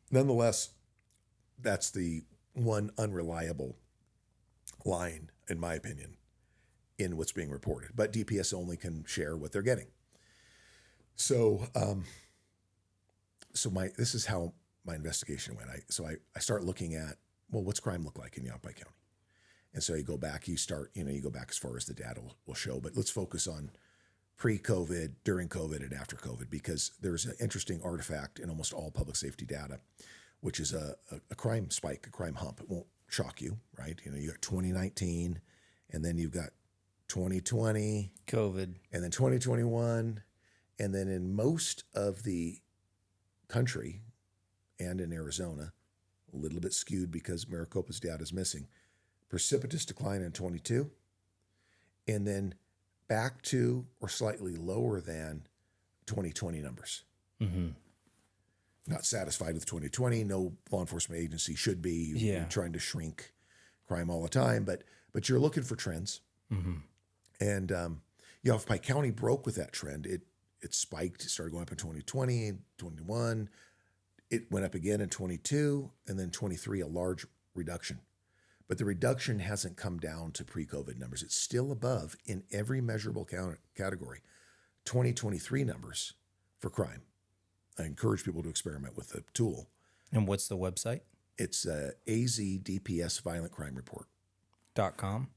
nonetheless, that's the one unreliable line, in my opinion, in what's being reported. But DPS only can share what they're getting. So, this is how my investigation went. I start looking at, well, what's crime look like in Yavapai County? And so you go back, you go back as far as the data will show, but let's focus on pre-COVID, during COVID, and after COVID, because there's an interesting artifact in almost all public safety data, which is a crime spike, a crime hump. It won't shock you, right? You got 2019, and then you've got 2020, COVID, and then 2021, and then in most of the country and in Arizona, a little bit skewed because Maricopa's data is missing, precipitous decline in 22, and then back to or slightly lower than 2020 numbers. Mm-hmm. Not satisfied with 2020. No law enforcement agency should be. You're trying to shrink crime all the time, but you're looking for trends. Mm-hmm. And Yavapai County broke with that trend. It spiked. It started going up in 2020, 21. It went up again in 22, and then 23, a large reduction. But the reduction hasn't come down to pre-COVID numbers. It's still above in every measurable category. 2023 numbers for crime. I encourage people to experiment with the tool. And what's the website? It's AZDPS Violent Crime Report. .com?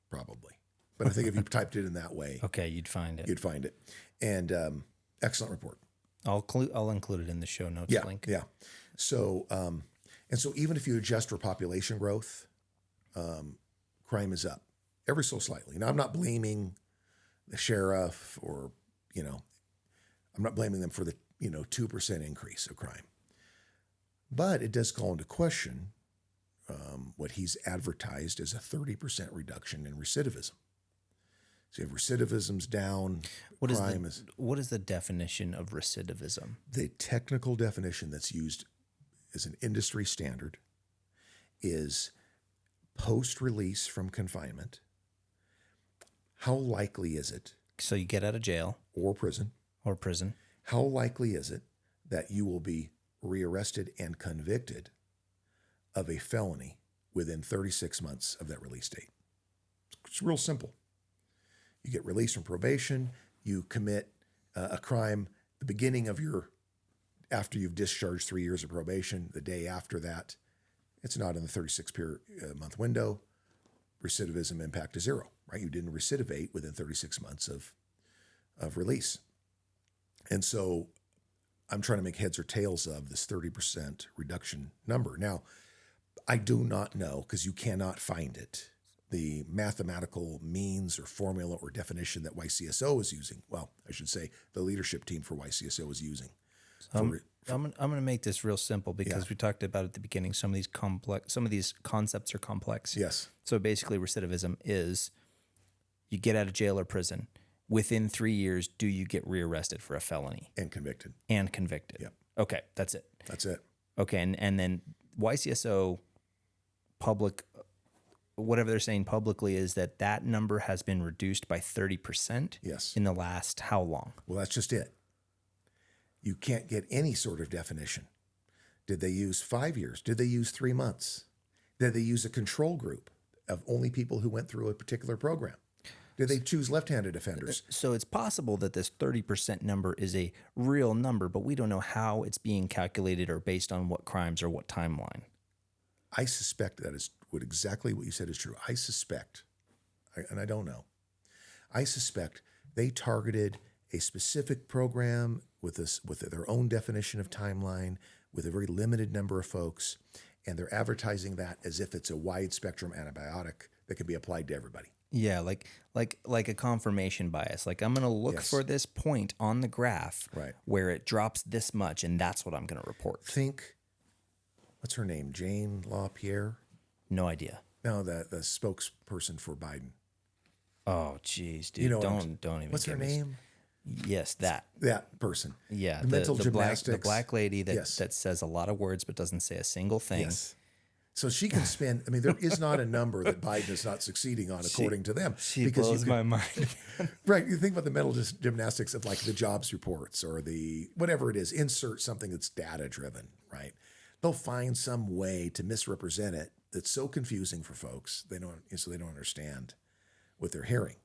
Probably. But I think if you typed it in that way, okay, you'd find it. And excellent report. I'll include it in the show notes link. Yeah. So, and so even if you adjust for population growth, crime is up ever so slightly. Now, I'm not blaming the sheriff or, I'm not blaming them for the 2% increase of crime. But it does call into question what he's advertised as a 30% reduction in recidivism. So you have recidivism's down. What is the definition of recidivism? The technical definition that's used as an industry standard is post-release from confinement. How likely is it? So you get out of jail. Or prison. How likely is it that you will be rearrested and convicted of a felony within 36 months of that release date? It's real simple. You get released from probation, you commit a crime the beginning of after you've discharged 3 years of probation, the day after that, it's not in the 36-month window, recidivism impact is zero, right? You didn't recidivate within 36 months of release. And so I'm trying to make heads or tails of this 30% reduction number. Now, I do not know, because you cannot find it, the mathematical means or formula or definition that YCSO is using. Well, I should say the leadership team for YCSO is using. I'm going to make this real simple because we talked about at the beginning, some of these concepts are complex. Yes. So basically recidivism is you get out of jail or prison. Within 3 years, do you get rearrested for a felony? And convicted. Yep. Okay, that's it. Okay, and then YCSO public, whatever they're saying publicly is that number has been reduced by 30%. Yes. In the last how long? Well, that's just it. You can't get any sort of definition. Did they use 5 years? Did they use 3 months? Did they use a control group of only people who went through a particular program? Did they choose left-handed offenders? So it's possible that this 30% number is a real number, but we don't know how it's being calculated or based on what crimes or what timeline. I suspect that is exactly what you said is true. I suspect, and I don't know, I suspect they targeted a specific program with their own definition of timeline, with a very limited number of folks, and they're advertising that as if it's a wide spectrum antibiotic that can be applied to everybody. Yeah, like a confirmation bias. Like I'm going to look for this point on the graph where it drops this much, and that's what I'm going to report. Think, what's her name? Jane LaPierre? No idea. No, the spokesperson for Biden. Oh, geez, dude. Don't even. What's her name? Yes, that person. Yeah, the mental gymnastics. The black lady that says a lot of words but doesn't say a single thing. Yes. So she can spend. I mean, there is not a number that Biden is not succeeding on, according to them. She blows my mind. Right. You think about the mental gymnastics of like the jobs reports or the whatever it is. Insert something that's data driven. Right. They'll find some way to misrepresent it that's so confusing for folks. They don't understand what they're hearing.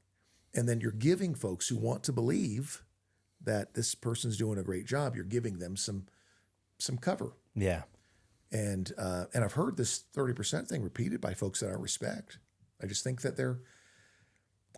And then you're giving folks who want to believe that this person's doing a great job, you're giving them some cover. Yeah. And I've heard this 30% thing repeated by folks that I respect. I just think that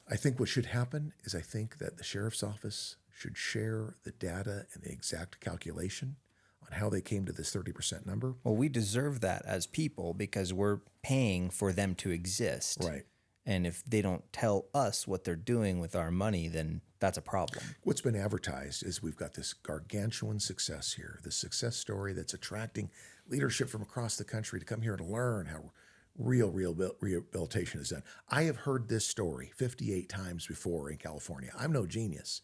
I think what should happen is I think that the sheriff's office should share the data and the exact calculation on how they came to this 30% number. Well, we deserve that as people because we're paying for them to exist. Right. And if they don't tell us what they're doing with our money, then that's a problem. What's been advertised is we've got this gargantuan success here, this success story that's attracting leadership from across the country to come here to learn how real rehabilitation is done. I have heard this story 58 times before in California. I'm no genius.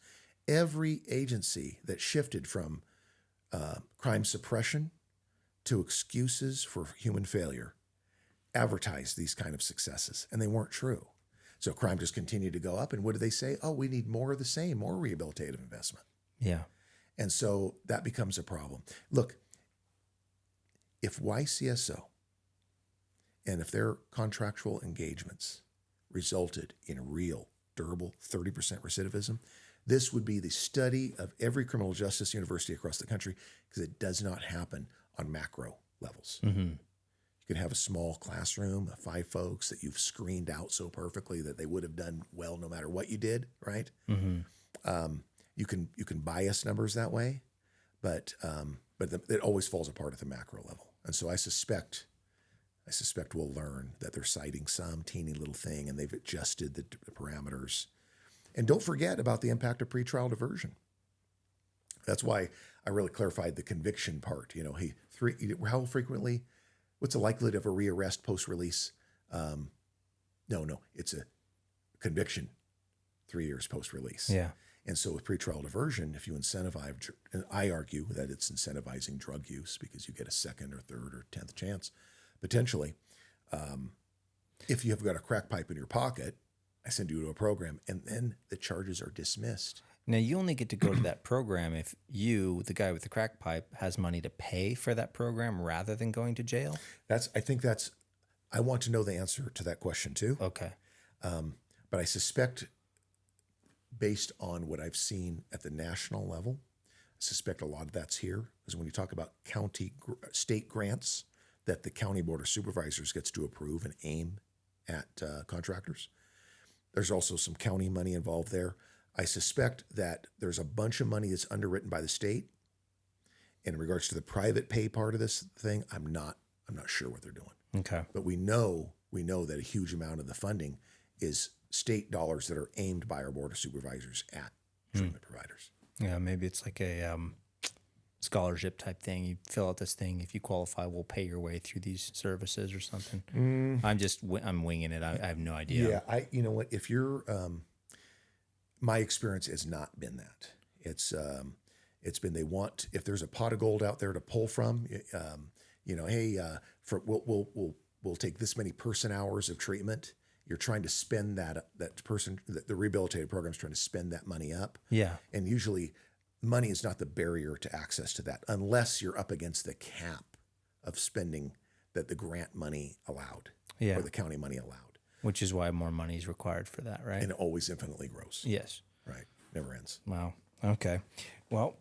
Every agency that shifted from crime suppression to excuses for human failure advertised these kind of successes, and they weren't true. So crime just continued to go up. And what do they say? Oh, we need more of the same, more rehabilitative investment. Yeah. And so that becomes a problem. Look, if YCSO and if their contractual engagements resulted in real, durable 30% recidivism, this would be the study of every criminal justice university across the country because it does not happen on macro levels. Mm-hmm. You can have a small classroom of 5 folks that you've screened out so perfectly that they would have done well no matter what you did, right? Mm-hmm. You can bias numbers that way, but it always falls apart at the macro level. And so I suspect we'll learn that they're citing some teeny little thing and they've adjusted the parameters. And don't forget about the impact of pretrial diversion. That's why I really clarified the conviction part. How frequently? What's the likelihood of a rearrest post-release? No, it's a conviction 3 years post-release. Yeah. And so with pretrial diversion, if you incentivize, and I argue that it's incentivizing drug use because you get a second or third or 10th chance, potentially. If you've got a crack pipe in your pocket, I send you to a program, and then the charges are dismissed. Now, you only get to go to that program if you, the guy with the crack pipe, has money to pay for that program rather than going to jail? I want to know the answer to that question too. Okay. But I suspect, based on what I've seen at the national level, I suspect a lot of that's here. Because when you talk about state grants that the county board of supervisors gets to approve and aim at contractors, there's also some county money involved there. I suspect that there's a bunch of money that's underwritten by the state. And in regards to the private pay part of this thing, I'm not sure what they're doing. Okay. But we know that a huge amount of the funding is state dollars that are aimed by our board of supervisors at treatment providers. Yeah, maybe it's like a scholarship type thing. You fill out this thing. If you qualify, we'll pay your way through these services or something. I'm winging it. I have no idea. Yeah, you know what? If you're, my experience has not been that. It's been if there's a pot of gold out there to pull from, we'll take this many person hours of treatment. You're trying to spend that person, the rehabilitative program is trying to spend that money up. Yeah. And usually money is not the barrier to access to that unless you're up against the cap of spending that the grant money allowed or the county money allowed. Which is why more money is required for that, right? And it always infinitely grows. Yes. Right. Never ends. Wow. Okay. Well,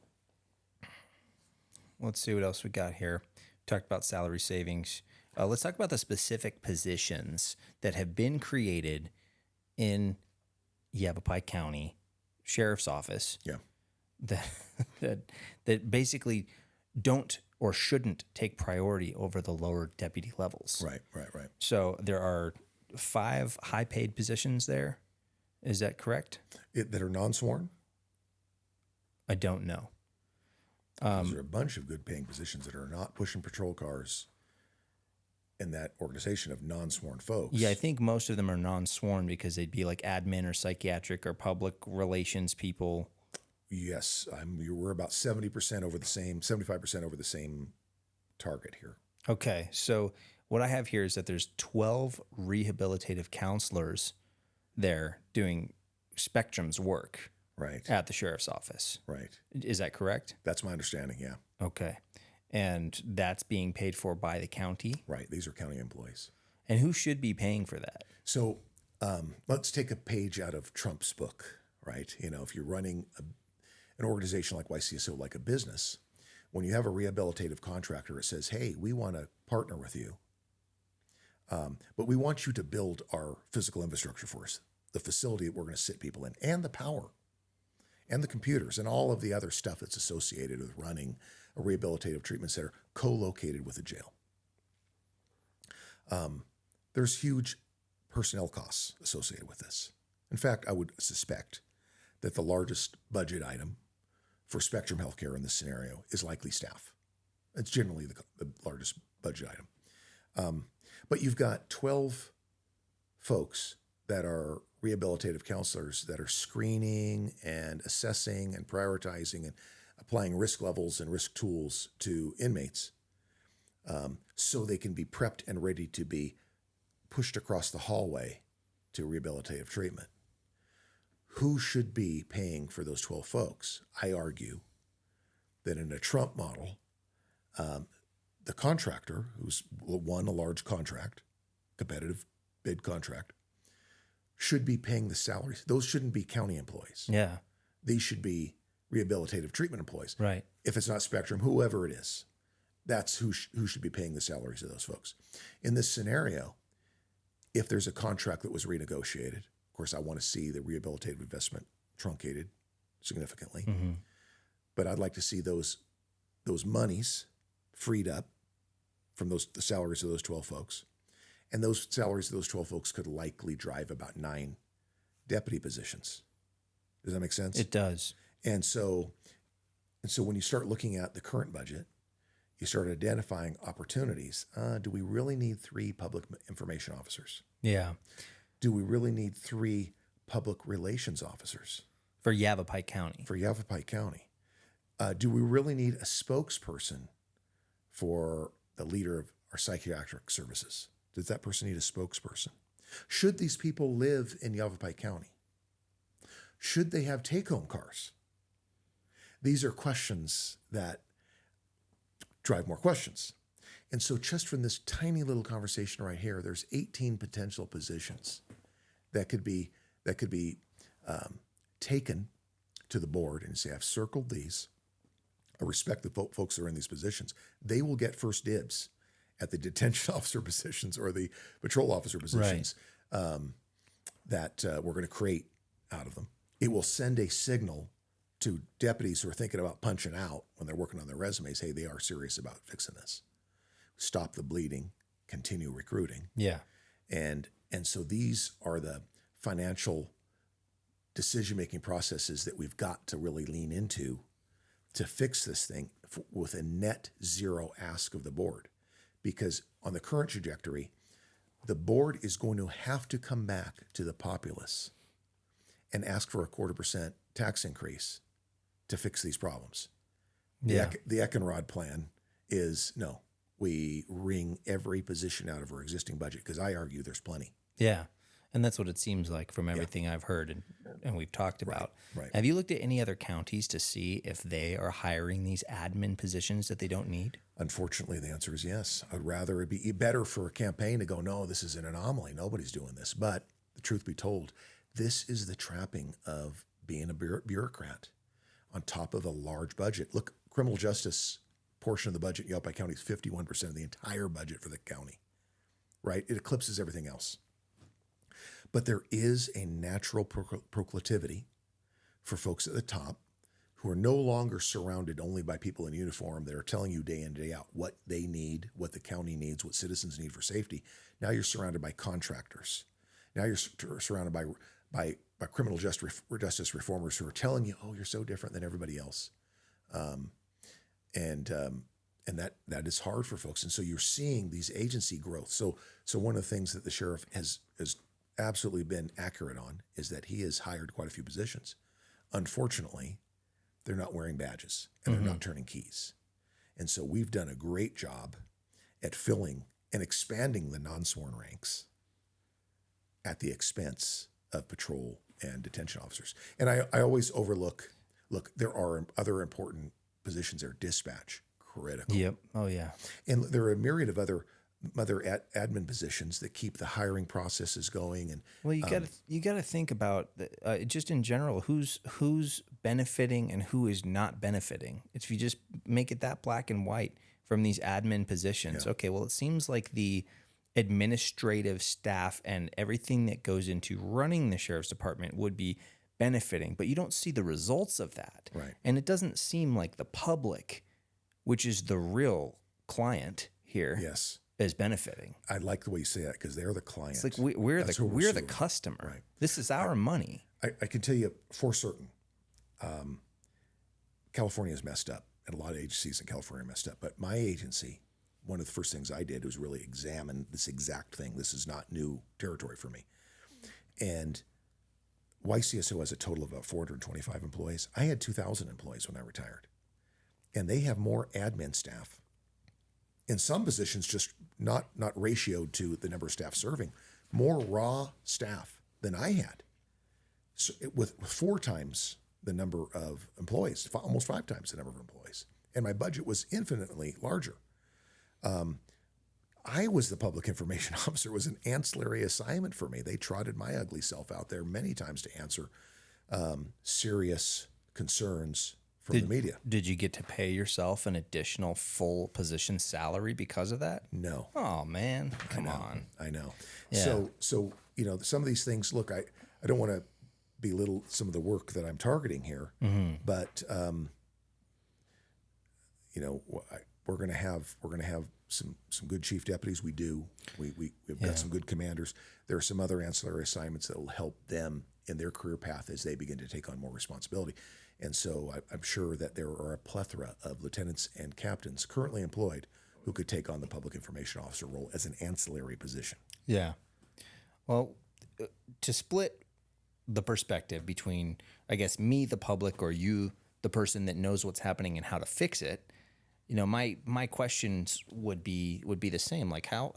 let's see what else we got here. Talked about salary savings. Let's talk about the specific positions that have been created in Yavapai County Sheriff's Office. Yeah. That basically don't or shouldn't take priority over the lower deputy levels. Right. So there are 5 high-paid positions there. Is that correct? That are non-sworn? I don't know. There are a bunch of good-paying positions that are not pushing patrol cars in that organization of non-sworn folks. Yeah, I think most of them are non-sworn because they'd be like admin or psychiatric or public relations people. Yes, we're about 75% over the same target here. Okay, so what I have here is that there's 12 rehabilitative counselors there doing Spectrum's work at the sheriff's office. Right. Is that correct? That's my understanding, yeah. Okay. And that's being paid for by the county? Right. These are county employees. And who should be paying for that? So let's take a page out of Trump's book, right? If you're running an organization like YCSO, like a business, when you have a rehabilitative contractor, it says, hey, we want to partner with you, but we want you to build our physical infrastructure for us, the facility that we're going to sit people in, and the power, and the computers, and all of the other stuff that's associated with running a rehabilitative treatment center co-located with a jail. There's huge personnel costs associated with this. In fact, I would suspect that the largest budget item for Spectrum Healthcare in this scenario is likely staff. It's generally the largest budget item. But you've got 12 folks that are rehabilitative counselors that are screening and assessing and prioritizing and applying risk levels and risk tools to inmates so they can be prepped and ready to be pushed across the hallway to rehabilitative treatment. Who should be paying for those 12 folks? I argue that in a Trump model, the contractor, who's won a large contract, competitive bid contract, should be paying the salaries. Those shouldn't be county employees. Yeah. These should be rehabilitative treatment employees. Right. If it's not Spectrum, whoever it is, that's who should be paying the salaries of those folks. In this scenario, if there's a contract that was renegotiated, of course, I want to see the rehabilitative investment truncated significantly. Mm-hmm. But I'd like to see those monies freed up from the salaries of those 12 folks. And those salaries of those 12 folks could likely drive about 9 deputy positions. Does that make sense? It does. And so And so when you start looking at the current budget, you start identifying opportunities. Do we really need 3 public information officers? Yeah. Do we really need 3 public relations officers? For Yavapai County. Do we really need a spokesperson for the leader of our psychiatric services? Does that person need a spokesperson? Should these people live in Yavapai County? Should they have take-home cars? These are questions that drive more questions. And so just from this tiny little conversation right here, there's 18 potential positions that could be taken to the board and say, I've circled these. I respect the folks that are in these positions. They will get first dibs at the detention officer positions or the patrol officer positions that we're going to create out of them. It will send a signal to deputies who are thinking about punching out when they're working on their resumes. Hey, they are serious about fixing this. Stop the bleeding, continue recruiting. Yeah. And so these are the financial decision-making processes that we've got to really lean into to fix this thing with a net zero ask of the board. Because on the current trajectory, the board is going to have to come back to the populace and ask for a 0.25% tax increase to fix these problems. Yeah. The Eckenrod plan is, no, we wring every position out of our existing budget, because I argue there's plenty. Yeah. And that's what it seems like from everything I've heard and we've talked about. Right. Have you looked at any other counties to see if they are hiring these admin positions that they don't need? Unfortunately, the answer is yes. I'd rather it be better for a campaign to go, no, this is an anomaly. Nobody's doing this. But the truth be told, this is the trapping of being a bureaucrat on top of a large budget. Look, criminal justice portion of the budget in Yavapai County is 51% of the entire budget for the county, right? It eclipses everything else. But there is a natural proclivity for folks at the top who are no longer surrounded only by people in uniform that are telling you day in, day out what they need, what the county needs, what citizens need for safety. Now you're surrounded by contractors. Now you're surrounded by criminal justice reformers who are telling you, oh, you're so different than everybody else. And that is hard for folks. And so you're seeing these agency growth. So one of the things that the sheriff has absolutely been accurate on is that he has hired quite a few positions. Unfortunately, they're not wearing badges and they're not turning keys. And so we've done a great job at filling and expanding the non-sworn ranks at the expense of patrol and detention officers. And I always overlook, there are other important positions there. Dispatch, critical. Yep. Oh, yeah. And there are a myriad of other admin positions that keep the hiring processes going. And well, you got to think about just in general who's benefiting and who is not benefiting. If you just make it that black and white from these admin positions, okay. Well, it seems like the administrative staff and everything that goes into running the sheriff's department would be benefiting, but you don't see the results of that. Right. And it doesn't seem like the public, which is the real client here, is benefiting. I like the way you say that, because they're the client. It's like we're the customer. Right. This is our money. I can tell you for certain, California is messed up, and a lot of agencies in California are messed up. But my agency, one of the first things I did was really examine this exact thing. This is not new territory for me. And YCSO has a total of about 425 employees. I had 2,000 employees when I retired. And they have more admin staff. In some positions, just not ratioed to the number of staff serving, more raw staff than I had. So with 4 times the number of employees, almost 5 times the number of employees. And my budget was infinitely larger. I was the public information officer. It was an ancillary assignment for me. They trotted my ugly self out there many times to answer serious concerns from the media. Did you get to pay yourself an additional full position salary because of that? No. Oh, man. Come on. I know. Yeah. So some of these things, look, I don't want to belittle some of the work that I'm targeting here, but we're going to have some good chief deputies. We do. We've got some good commanders. There are some other ancillary assignments that will help them in their career path as they begin to take on more responsibility. And so I'm sure that there are a plethora of lieutenants and captains currently employed who could take on the public information officer role as an ancillary position. Yeah. Well, to split the perspective between, I guess, me, the public, or you, the person that knows what's happening and how to fix it, my questions would be the same. Like, how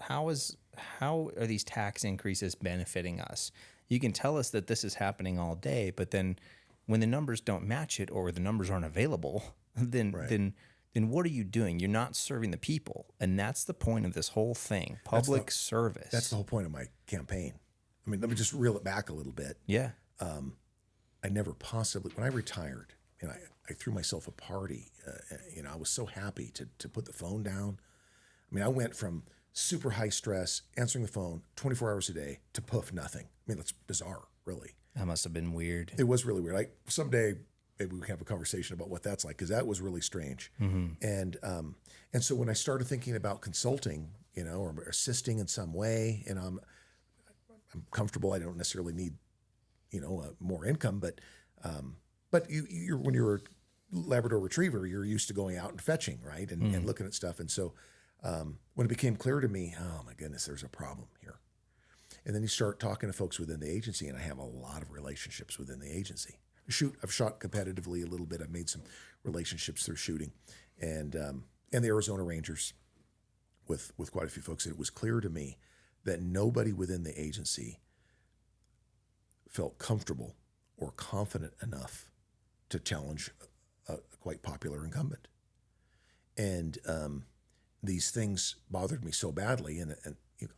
are these tax increases benefiting us? You can tell us that this is happening all day, but then when the numbers don't match it or the numbers aren't available, then what are you doing? You're not serving the people, and that's the point of this whole thing: public service. That's the whole point of my campaign. I mean, let me just reel it back a little bit. Yeah. I never possibly, when I retired, and I threw myself a party. I was so happy to put the phone down. I mean, I went from super high stress, answering the phone 24 hours a day, to poof, nothing. I mean, that's bizarre, really. That must have been weird. It was really weird. Like, someday maybe we can have a conversation about what that's like, because that was really strange. Mm-hmm. And so when I started thinking about consulting, or assisting in some way, and I'm comfortable. I don't necessarily need, more income, but you're when you're a Labrador Retriever, you're used to going out and fetching, right, and looking at stuff. And so when it became clear to me, oh my goodness, there's a problem here. And then you start talking to folks within the agency, and I have a lot of relationships within the agency. I've shot competitively a little bit. I've made some relationships through shooting, and the Arizona Rangers with quite a few folks. And it was clear to me that nobody within the agency felt comfortable or confident enough to challenge a quite popular incumbent. And these things bothered me so badly. And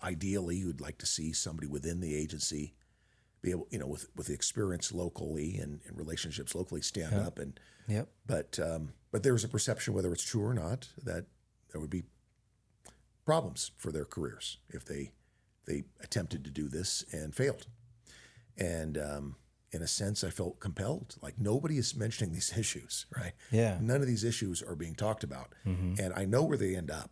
ideally, you'd like to see somebody within the agency be able, with the experience locally and relationships locally, stand up. And but there's a perception, whether it's true or not, that there would be problems for their careers if they attempted to do this and failed. And in a sense, I felt compelled. Like, nobody is mentioning these issues, right? Yeah. None of these issues are being talked about. Mm-hmm. And I know where they end up.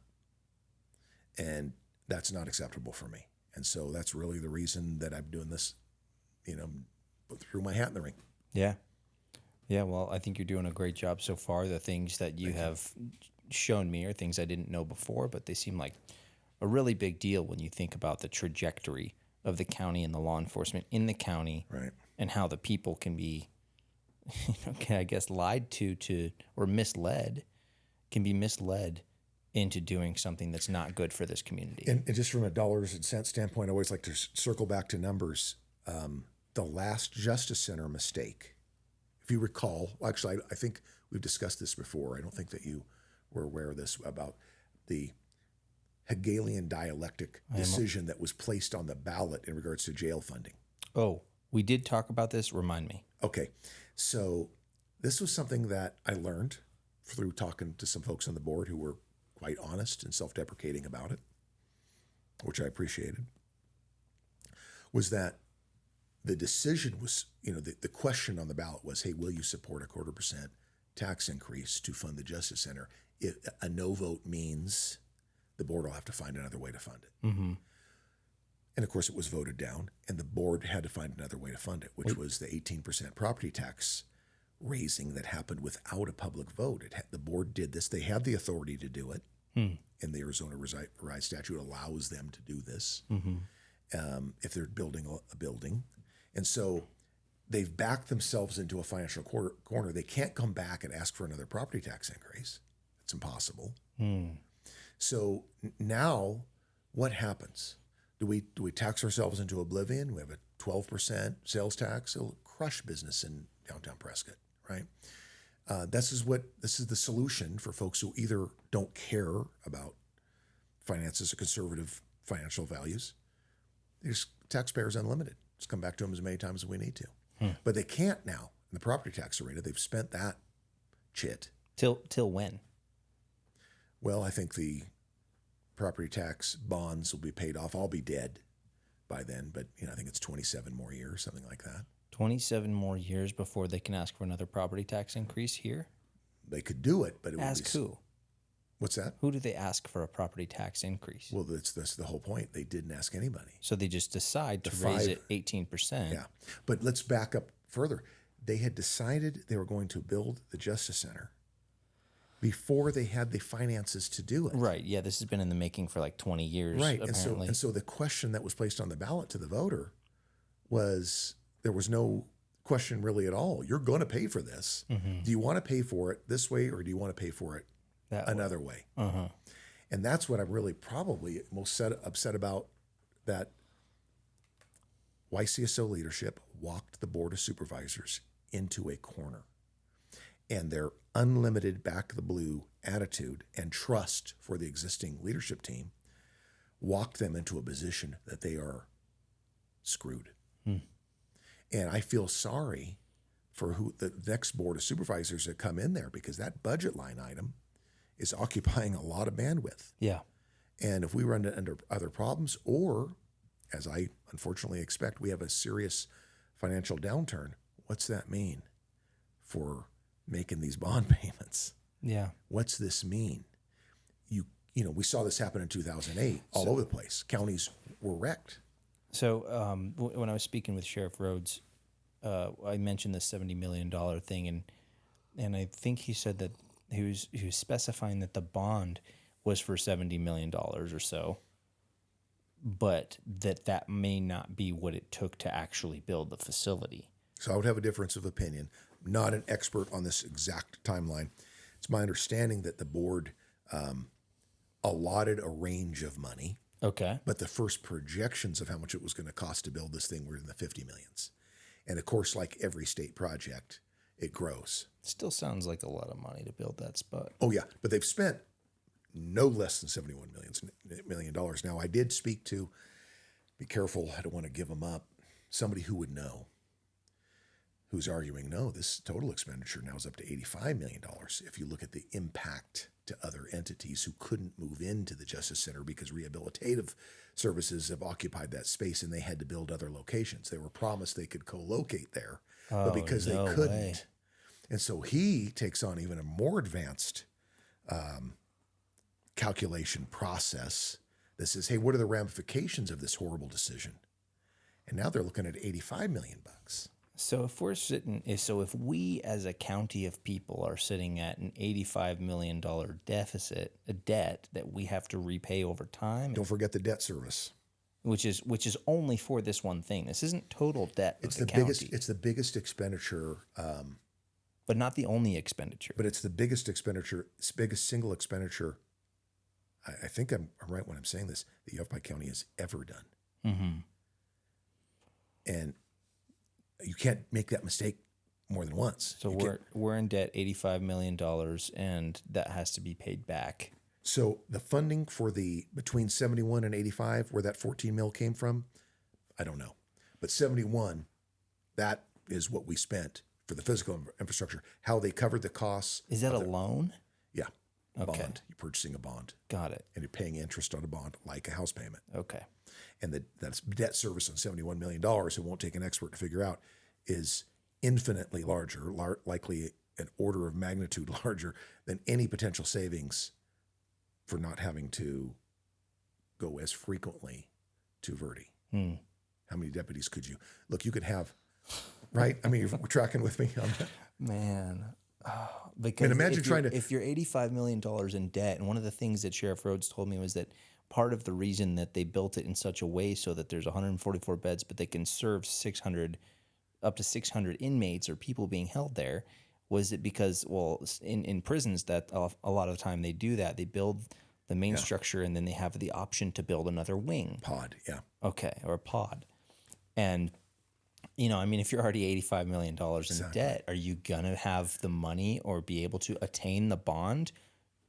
And that's not acceptable for me. And so that's really the reason that I'm doing this, threw my hat in the ring. Yeah. Yeah, well, I think you're doing a great job so far. The things that you have shown me are things I didn't know before, but they seem like a really big deal when you think about the trajectory of the county and the law enforcement in the county, right, and how the people can be, I guess, lied to or misled, can be misled into doing something that's not good for this community. And just from a dollars and cents standpoint, I always like to circle back to numbers. The last Justice Center mistake, if you recall, actually, I think we've discussed this before. I don't think that you were aware of this, about the Hegelian dialectic decision that was placed on the ballot in regards to jail funding. Oh, we did talk about this. Remind me. Okay. So this was something that I learned through talking to some folks on the board who were quite honest and self-deprecating about it, which I appreciated, was that the decision was, the question on the ballot was, hey, will you support a 0.25% tax increase to fund the Justice Center? If a no vote means the board will have to find another way to fund it. Mm-hmm. And of course, it was voted down, and the board had to find another way to fund it, which was the 18% property tax raising that happened without a public vote. The board did this. They had the authority to do it, and the Arizona Rise statute allows them to do this if they're building a building. And so they've backed themselves into a financial corner. They can't come back and ask for another property tax increase. It's impossible. So now what happens? Do we tax ourselves into oblivion? We have a 12% sales tax. It'll crush business in downtown Prescott, right? This is the solution for folks who either don't care about finances or conservative financial values. There's taxpayers unlimited. Just come back to them as many times as we need to. But they can't now in the property tax arena. They've spent that chit. Till when? Well, I think the property tax bonds will be paid off. I'll be dead by then, but I think it's 27 more years, something like that. 27 more years before they can ask for another property tax increase here? They could do it, but it ask would be... who? What's that? Who do they ask for a property tax increase? Well, that's the whole point. They didn't ask anybody. So they just decide to raise it 18%. Yeah, but let's back up further. they had decided they were going to build the Justice Center before they had the finances to do it. Right. Yeah, this has been in the making for like 20 years, Right. apparently. And so the question that was placed on the ballot to the voter was, there was no question really at all. You're going to pay for this. Do you want to pay for it this way, or do you want to pay for it another way? And that's what I'm really probably most upset about, that YCSO leadership walked the Board of Supervisors into a corner, and their unlimited back the blue attitude and trust for the existing leadership team walked them into a position that they are screwed. And I feel sorry for who the next Board of Supervisors that come in there, because that budget line item is occupying a lot of bandwidth. Yeah. And if we run into other problems, or, as I unfortunately expect, we have a serious financial downturn, what's that mean for making these bond payments? Yeah. What's this mean? You know, we saw this happen in 2008 all over the place. Counties were wrecked. So when I was speaking with Sheriff Rhodes, I mentioned the $70 million thing, and I think he said that he was specifying that the bond was for $70 million or so, but that may not be what it took to actually build the facility. So I would have a difference of opinion. I'm not an expert on this exact timeline. It's my understanding that the board allotted a range of money. Okay. But the first projections of how much it was going to cost to build this thing were in the 50 millions. And of course, like every state project, it grows. Still sounds like a lot of money to build that spot. Oh yeah, but they've spent no less than $71 million. Now, I did speak to, be careful, I don't want to give them up, somebody who would know, who's arguing, no, this total expenditure now is up to $85 million. If you look at the impact to other entities who couldn't move into the Justice Center because rehabilitative services have occupied that space and they had to build other locations. They were promised they could co-locate there, but because they couldn't. Way. And so he takes on even a more advanced calculation process that says, hey, what are the ramifications of this horrible decision? And now they're looking at $85 million. So if we as a county of people are sitting at an $85 million deficit, a debt that we have to repay over time. Don't forget the debt service. Which is only for this one thing. This isn't total debt of the county. It's the biggest expenditure. But not the only expenditure. But it's the biggest expenditure, it's the biggest single expenditure, I think I'm right when I'm saying this, that Yavapai County has ever done. Mm-hmm. And you can't make that mistake more than once. So we're in debt $85 million, and that has to be paid back. So the funding for the between 71 and 85, where that 14 mil came from, I don't know. But 71, that is what we spent for the physical infrastructure. How they covered the costs. Is that a loan? Yeah. Okay. Bond. You're purchasing a bond. Got it. And you're paying interest on a bond like a house payment. Okay. And that's debt service on $71 million, it won't take an expert to figure out, is infinitely larger, likely an order of magnitude larger than any potential savings for not having to go as frequently to Verde. How many deputies could you? Look, you could have, right? I mean, you're tracking with me on that. Man. Because imagine if you're $85 million in debt, and one of the things that Sheriff Rhodes told me was that part of the reason that they built it in such a way so that there's 144 beds, but they can serve up to 600 inmates or people being held there, was it because, well, in prisons that a lot of the time they do that. They build the main structure and then they have the option to build another wing. Pod, yeah. Okay, or a pod. And, I mean, if you're already $85 million in debt, are you going to have the money or be able to attain the bond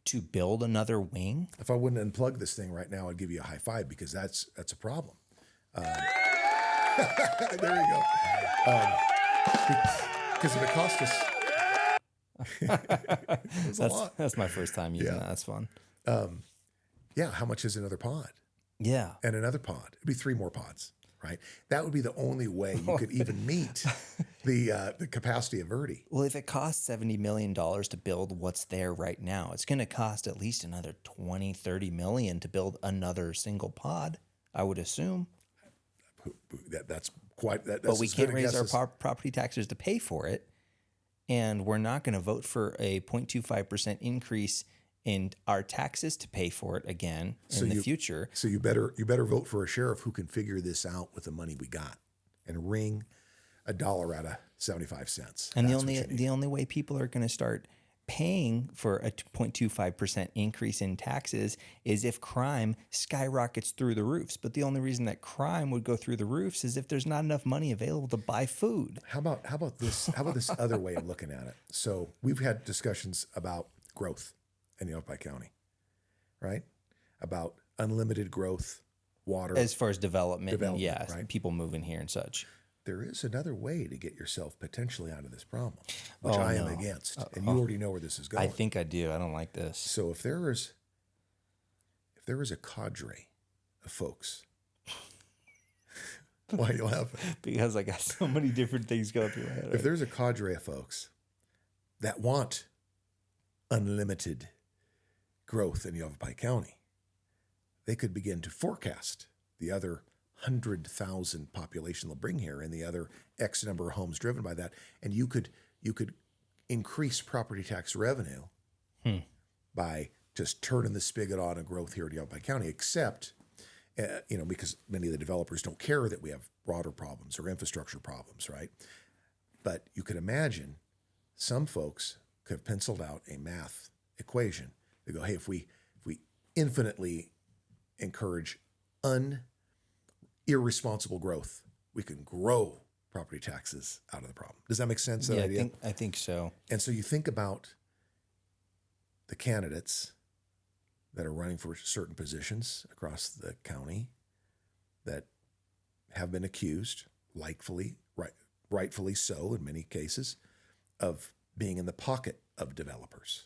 to build another wing? If I wouldn't unplug this thing right now, I'd give you a high five, because that's a problem. There you go. Because if it cost us, that's my first time using that. That's fun. How much is another pod? Yeah, and another pod. It'd be 3 more pods, right? That would be the only way you could even meet the capacity of Verde. Well, if it costs $70 million to build what's there right now, it's going to cost at least another $20-30 million to build another single pod, I would assume. That's but we can't raise our property taxes to pay for it. And we're not going to vote for a 0.25% increase in our taxes to pay for it again in the future. So you better vote for a sheriff who can figure this out with the money we got and wring $1 out of 75 cents. And the only way people are going to start paying for a 0.25% increase in taxes is if crime skyrockets through the roofs. But the only reason that crime would go through the roofs is if there's not enough money available to buy food. How about this other way of looking at it? So we've had discussions about growth in Yavapai County, right? About unlimited growth, water. As far as development yes, right? People moving here and such. There is another way to get yourself potentially out of this problem, which I am against. And you already know where this is going. I think I do. I don't like this. So if there is a cadre of folks, why are you laughing? Because I got so many different things going through my head. If there's a cadre of folks that want unlimited growth in Yavapai County, they could begin to forecast the other 100,000 population they'll bring here and the other X number of homes driven by that. And you could increase property tax revenue by just turning the spigot on and growth here in Yavapai County, except, because many of the developers don't care that we have water problems or infrastructure problems, right? But you could imagine some folks could have penciled out a math equation. They go, hey, if we infinitely encourage irresponsible growth, we can grow property taxes out of the problem. Does that make sense? Yeah, I think so. And so you think about the candidates that are running for certain positions across the county that have been accused, rightfully so in many cases, of being in the pocket of developers.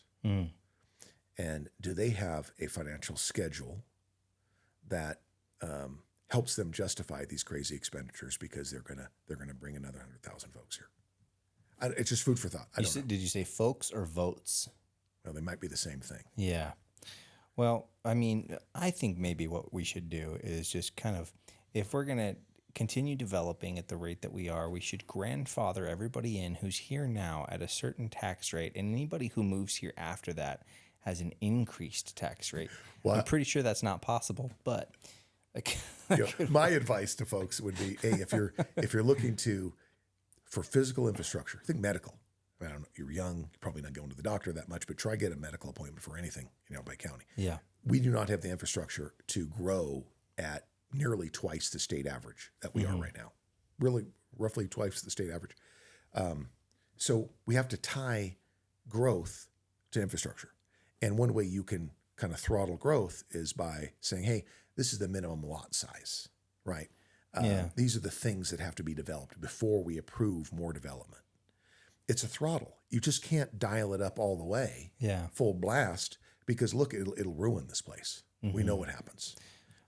And do they have a financial schedule that helps them justify these crazy expenditures because they're gonna bring another 100,000 folks here? It's just food for thought. Did you say folks or votes? Well, they might be the same thing. Yeah. Well, I mean, I think maybe what we should do is just kind of, if we're gonna continue developing at the rate that we are, we should grandfather everybody in who's here now at a certain tax rate, and anybody who moves here after that has an increased tax rate. Well, I'm pretty sure that's not possible, but my advice to folks would be, hey, if you're looking for physical infrastructure, think medical. I don't know, you're young, you're probably not going to the doctor that much, but try get a medical appointment for anything in Yavapai County. Yeah. We do not have the infrastructure to grow at nearly twice the state average that we are right now. Really, roughly twice the state average. So we have to tie growth to infrastructure. And one way you can kind of throttle growth is by saying, hey, this is the minimum lot size, right? These are the things that have to be developed before we approve more development. It's a throttle. You just can't dial it up all the way, full blast, because look, it'll ruin this place. We know what happens.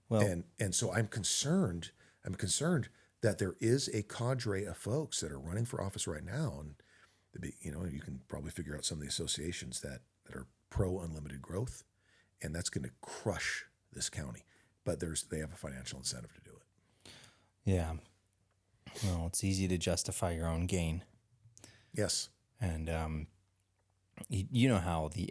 Well, and so I'm concerned that there is a cadre of folks that are running for office right now, and you can probably figure out some of the associations that are pro unlimited growth, and that's going to crush this county. But they have a financial incentive to do it. Yeah. Well, it's easy to justify your own gain. Yes. And you know how the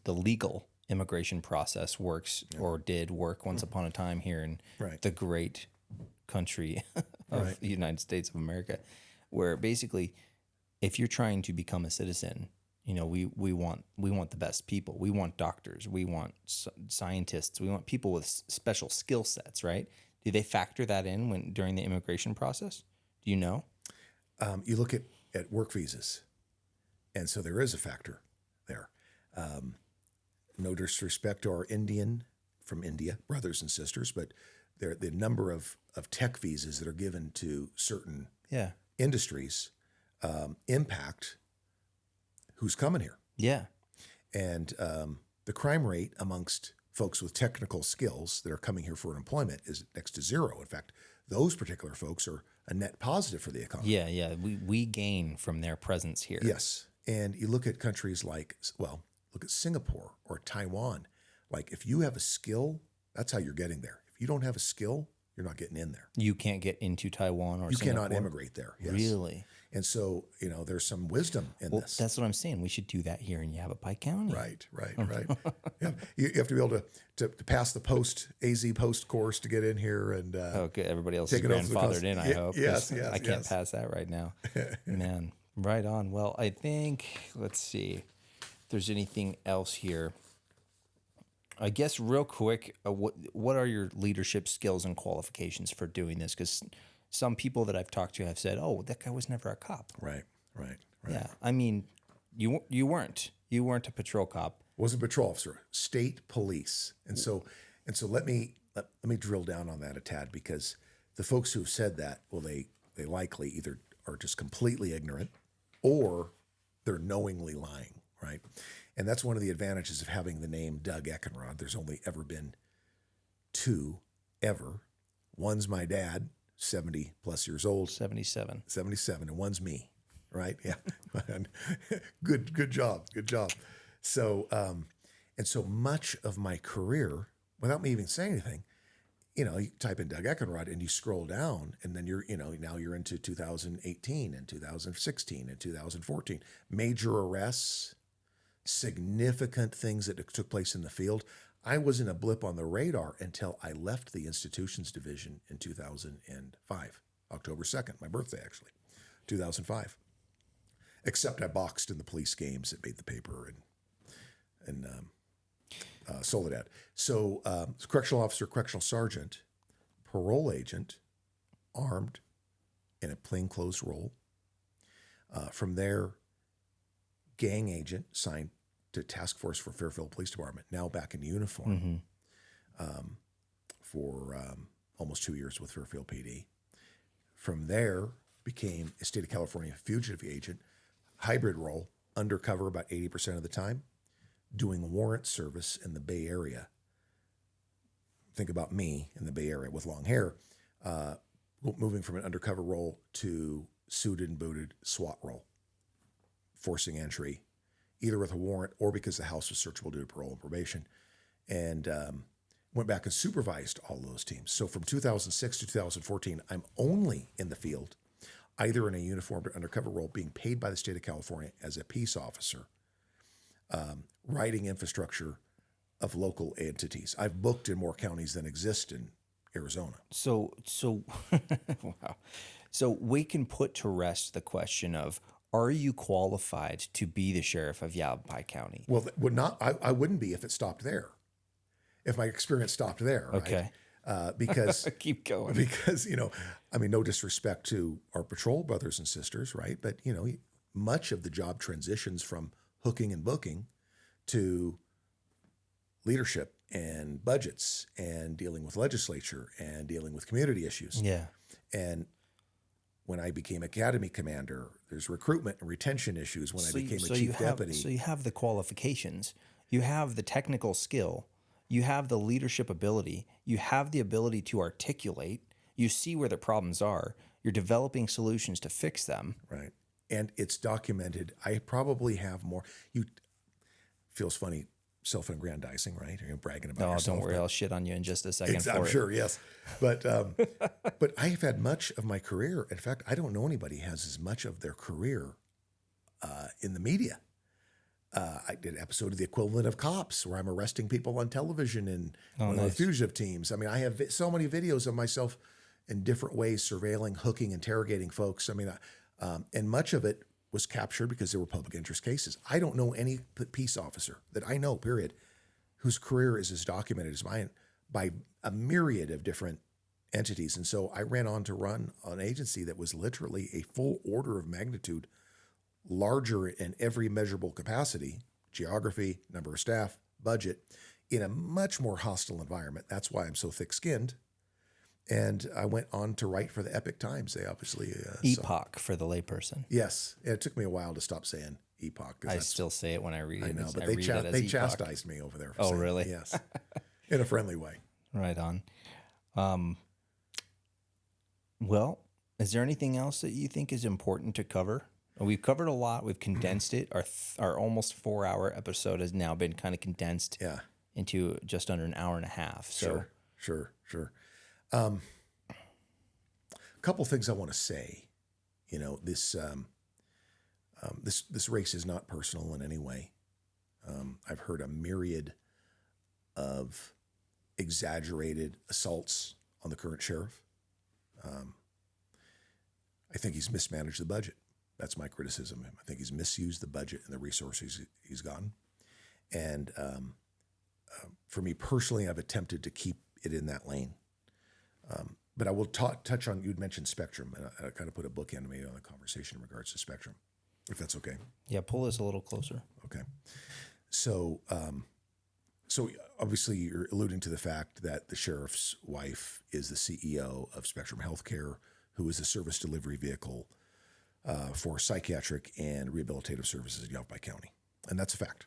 legal immigration process works, or did work once upon a time here in the great country of the United States of America, where basically, if you're trying to become a citizen, we want the best people. We want doctors. We want scientists. We want people with special skill sets, right? Do they factor that in during the immigration process? Do you know? You look at work visas, and so there is a factor there. No disrespect to our from India brothers and sisters, but the number of tech visas that are given to certain industries impact who's coming here. Yeah. And the crime rate amongst folks with technical skills that are coming here for employment is next to zero. In fact, those particular folks are a net positive for the economy. Yeah. We gain from their presence here. Yes. And you look at countries look at Singapore or Taiwan. Like, if you have a skill, that's how you're getting there. If you don't have a skill, you're not getting in there. You can't get into Taiwan or you Singapore? Cannot immigrate there. Yes. Really? And so, there's some wisdom in this. That's what I'm saying. We should do that here in Yavapai County. Right. Yeah. You have to be able to pass the AZ post course to get in here. And good. Everybody else is grandfathered in, I hope. Yes. I can't pass that right now. Man, right on. Well, I think, let's see if there's anything else here. I guess real quick, what are your leadership skills and qualifications for doing this? Because some people that I've talked to have said, "Oh, that guy was never a cop." Right. Yeah, I mean, you weren't a patrol cop. Wasn't a patrol officer, state police, and so let me drill down on that a tad, because the folks who've said that, well, they likely either are just completely ignorant or they're knowingly lying, right? And that's one of the advantages of having the name Doug Eckenrod. There's only ever been two ever. One's my dad, 70 plus years old. 77. And one's me, right? Yeah. Good job. So, and so much of my career, without me even saying anything, you type in Doug Eckenrod and you scroll down, and then now you're into 2018 and 2016 and 2014. Major arrests, significant things that took place in the field. I wasn't a blip on the radar until I left the institutions division in 2005, October 2nd, my birthday actually, 2005. Except I boxed in the police games that made the paper and Soledad. So correctional officer, correctional sergeant, parole agent, armed, in a plainclothes role. From there, gang agent, signed to task force for Fairfield Police Department, now back in uniform for almost 2 years with Fairfield PD. From there, became a state of California fugitive agent, hybrid role, undercover about 80% of the time, doing warrant service in the Bay Area. Think about me in the Bay Area with long hair, moving from an undercover role to suited and booted SWAT role, forcing entry, either with a warrant or because the house was searchable due to parole and probation, and went back and supervised all those teams. So from 2006 to 2014, I'm only in the field, either in a uniformed or undercover role, being paid by the state of California as a peace officer, writing infrastructure of local entities. I've booked in more counties than exist in Arizona. So wow. So we can put to rest the question of, are you qualified to be the sheriff of Yavapai County? Well, I wouldn't be if it stopped there. If my experience stopped there, okay. Right? Because keep going. Because no disrespect to our patrol brothers and sisters, right? But much of the job transitions from hooking and booking to leadership and budgets and dealing with legislature and dealing with community issues. Yeah. And when I became academy commander, there's recruitment and retention issues when I became a chief deputy. So you have the qualifications, you have the technical skill, you have the leadership ability, you have the ability to articulate, you see where the problems are, you're developing solutions to fix them. Right. And it's documented. I probably have more. Feels funny, self-aggrandizing, right? You're bragging about yourself. Don't worry, I'll shit on you in just a second. I'm sure, yes. But I've had much of my career. In fact, I don't know anybody who has as much of their career in the media. I did an episode of the equivalent of Cops, where I'm arresting people on television in one of the fugitive teams. I mean, I have so many videos of myself in different ways, surveilling, hooking, interrogating folks. I mean, and much of it was captured because there were public interest cases. I don't know any peace officer that I know, period, whose career is as documented as mine by a myriad of different entities. And so I ran on to run an agency that was literally a full order of magnitude larger in every measurable capacity, geography, number of staff, budget, in a much more hostile environment. That's why I'm so thick-skinned. And I went on to write for the Epic Times. They obviously... Epoch for the layperson. Yes. It took me a while to stop saying epoch. I still say it when I read it. I know, but they chastised me over there for saying really? It. Yes. In a friendly way. Right on. Well, is there anything else that you think is important to cover? We've covered a lot. We've condensed it. Our almost 4-hour episode has now been kind of condensed into just under an hour and a half. So Sure. A couple things I want to say. You know, this race is not personal in any way. I've heard a myriad of exaggerated assaults on the current sheriff. I think he's mismanaged the budget. That's my criticism of him. I think he's misused the budget and the resources he's gotten. And for me personally, I've attempted to keep it in that lane. But I will touch on, you'd mentioned Spectrum, and I kind of put a bookend maybe on the conversation in regards to Spectrum, if that's okay. Yeah, pull this a little closer. Okay. So obviously you're alluding to the fact that the sheriff's wife is the CEO of Spectrum Healthcare, who is a service delivery vehicle for psychiatric and rehabilitative services in Yavapai County. And that's a fact.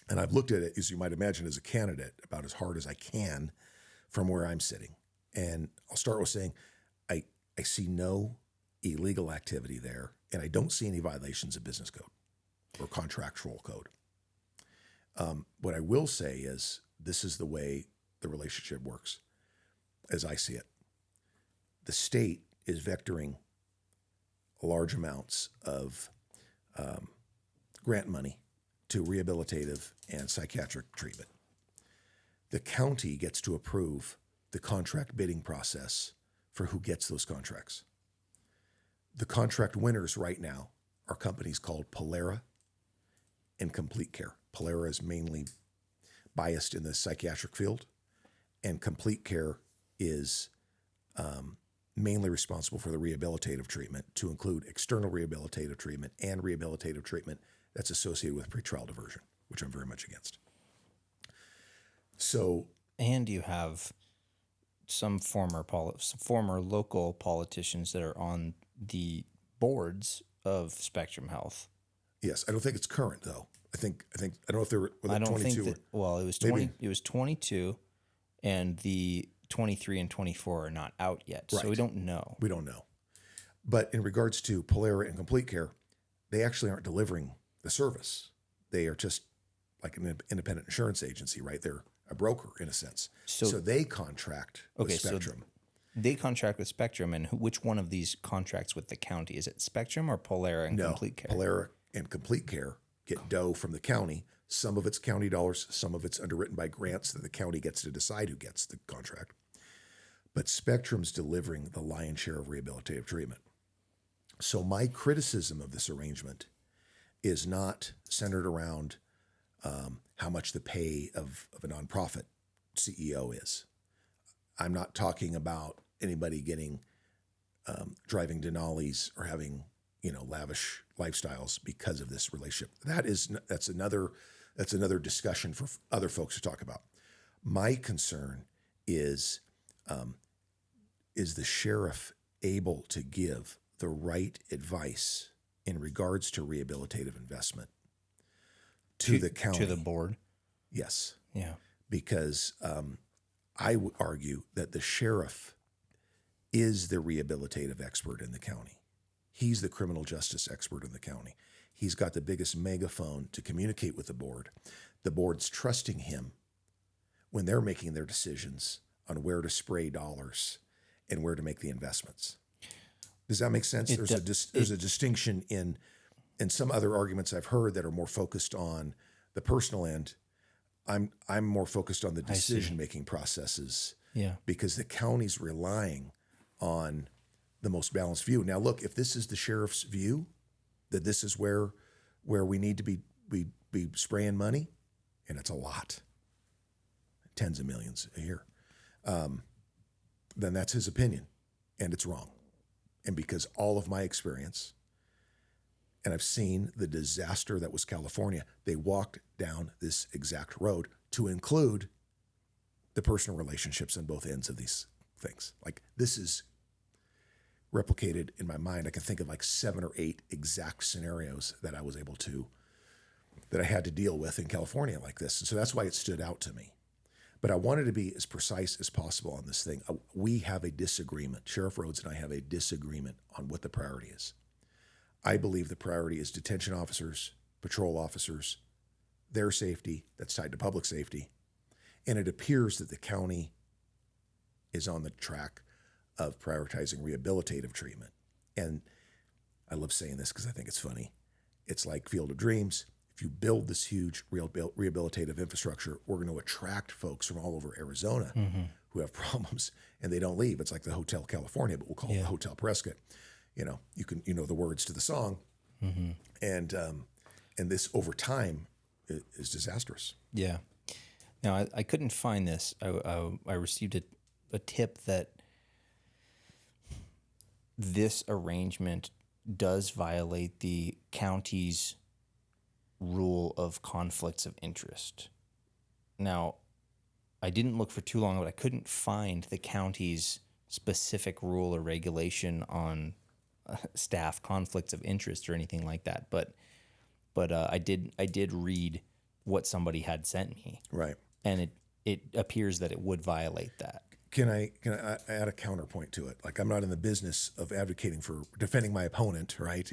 And I've looked at it, as you might imagine, as a candidate about as hard as I can from where I'm sitting. And I'll start with saying I see no illegal activity there, and I don't see any violations of business code or contractual code. What I will say is this is the way the relationship works, as I see it. The state is vectoring large amounts of grant money to rehabilitative and psychiatric treatment. The county gets to approve the contract bidding process for who gets those contracts. The contract winners right now are companies called Polera and Complete Care. Polera is mainly biased in the psychiatric field, and Complete Care is mainly responsible for the rehabilitative treatment, to include external rehabilitative treatment and rehabilitative treatment that's associated with pretrial diversion, which I'm very much against. So, and you have some former local politicians that are on the boards of Spectrum Health. Yes, I don't think it's current though. I don't know if they were. I don't 22 think that. Well, it was 20. It was 22, and the 23 and 24 are not out yet, right. So we don't know. We don't know. But in regards to Polera and Complete Care, they actually aren't delivering the service. They are just like an independent insurance agency, right? They're a broker in a sense. So they contract with Spectrum. So they contract with Spectrum, and which one of these contracts with the county? Is it Spectrum or Polera and Complete Care? Polera and Complete Care get dough from the county. Some of it's county dollars, some of it's underwritten by grants that the county gets to decide who gets the contract. But Spectrum's delivering the lion's share of rehabilitative treatment. So my criticism of this arrangement is not centered around how much the pay of a nonprofit CEO is. I'm not talking about anybody getting driving Denali's or having lavish lifestyles because of this relationship. That's another discussion for other folks to talk about. My concern is the sheriff able to give the right advice in regards to rehabilitative investment to the county? To the board? Yes. Yeah. Because I would argue that the sheriff is the rehabilitative expert in the county. He's the criminal justice expert in the county. He's got the biggest megaphone to communicate with the board. The board's trusting him when they're making their decisions on where to spray dollars and where to make the investments. Does that make sense? There's a distinction in some other arguments I've heard that are more focused on the personal end. I'm more focused on the decision-making processes. Yeah. Because the county's relying on the most balanced view. Now, look, if this is the sheriff's view, that this is where we need to be spraying money, and it's a lot, tens of millions a year, then that's his opinion, and it's wrong. And because all of my experience, and I've seen the disaster that was California, they walked down this exact road to include the personal relationships on both ends of these things. Like, this is replicated in my mind. I can think of like 7 or 8 exact scenarios that I had to deal with in California like this. And so that's why it stood out to me. But I wanted to be as precise as possible on this thing. We have a disagreement. Sheriff Rhodes and I have a disagreement on what the priority is. I believe the priority is detention officers, patrol officers, their safety, that's tied to public safety. And it appears that the county is on the track of prioritizing rehabilitative treatment. And I love saying this because I think it's funny. It's like Field of Dreams. If you build this huge rehabilitative infrastructure, we're going to attract folks from all over Arizona who have problems, and they don't leave. It's like the Hotel California, but we'll call it the Hotel Prescott. You know the words to the song, and this over time is disastrous. Yeah. Now I couldn't find this. I received a tip that this arrangement does violate the county's rule of conflicts of interest. Now, I didn't look for too long, but I couldn't find the county's specific rule or regulation on staff conflicts of interest or anything like that. But I did read what somebody had sent me. Right. And it appears that it would violate that. Can I add a counterpoint to it? Like, I'm not in the business of advocating for defending my opponent, right?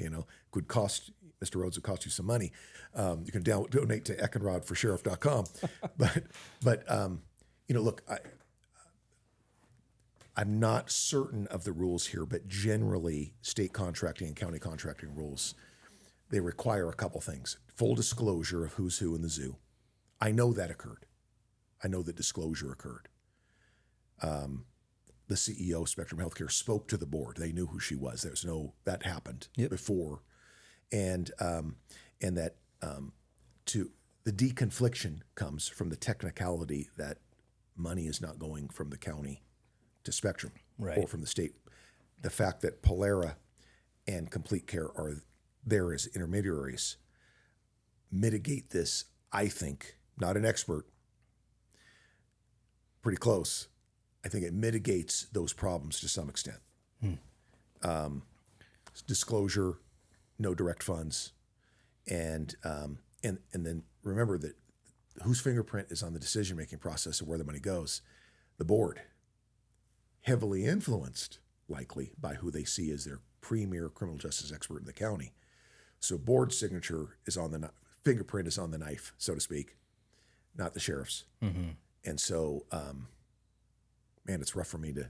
Could cost Mr. Rhodes, would cost you some money. You can donate to Eckenrod for sheriff.com. but look, I'm not certain of the rules here, but generally state contracting and county contracting rules, they require a couple things. Full disclosure of who's who in the zoo. I know that occurred. I know that disclosure occurred. The CEO of Spectrum Healthcare spoke to the board. They knew who she was. That happened before. And that the deconfliction comes from the technicality that money is not going from the county to Spectrum or from the state. The fact that Polera and Complete Care are there as intermediaries mitigate this, I think, not an expert, pretty close. I think it mitigates those problems to some extent. Disclosure, no direct funds, and then remember that whose fingerprint is on the decision-making process of where the money goes? The board, heavily influenced, likely, by who they see as their premier criminal justice expert in the county. So board signature is on the fingerprint is on the knife, so to speak, not the sheriff's. And so, man, it's rough for me to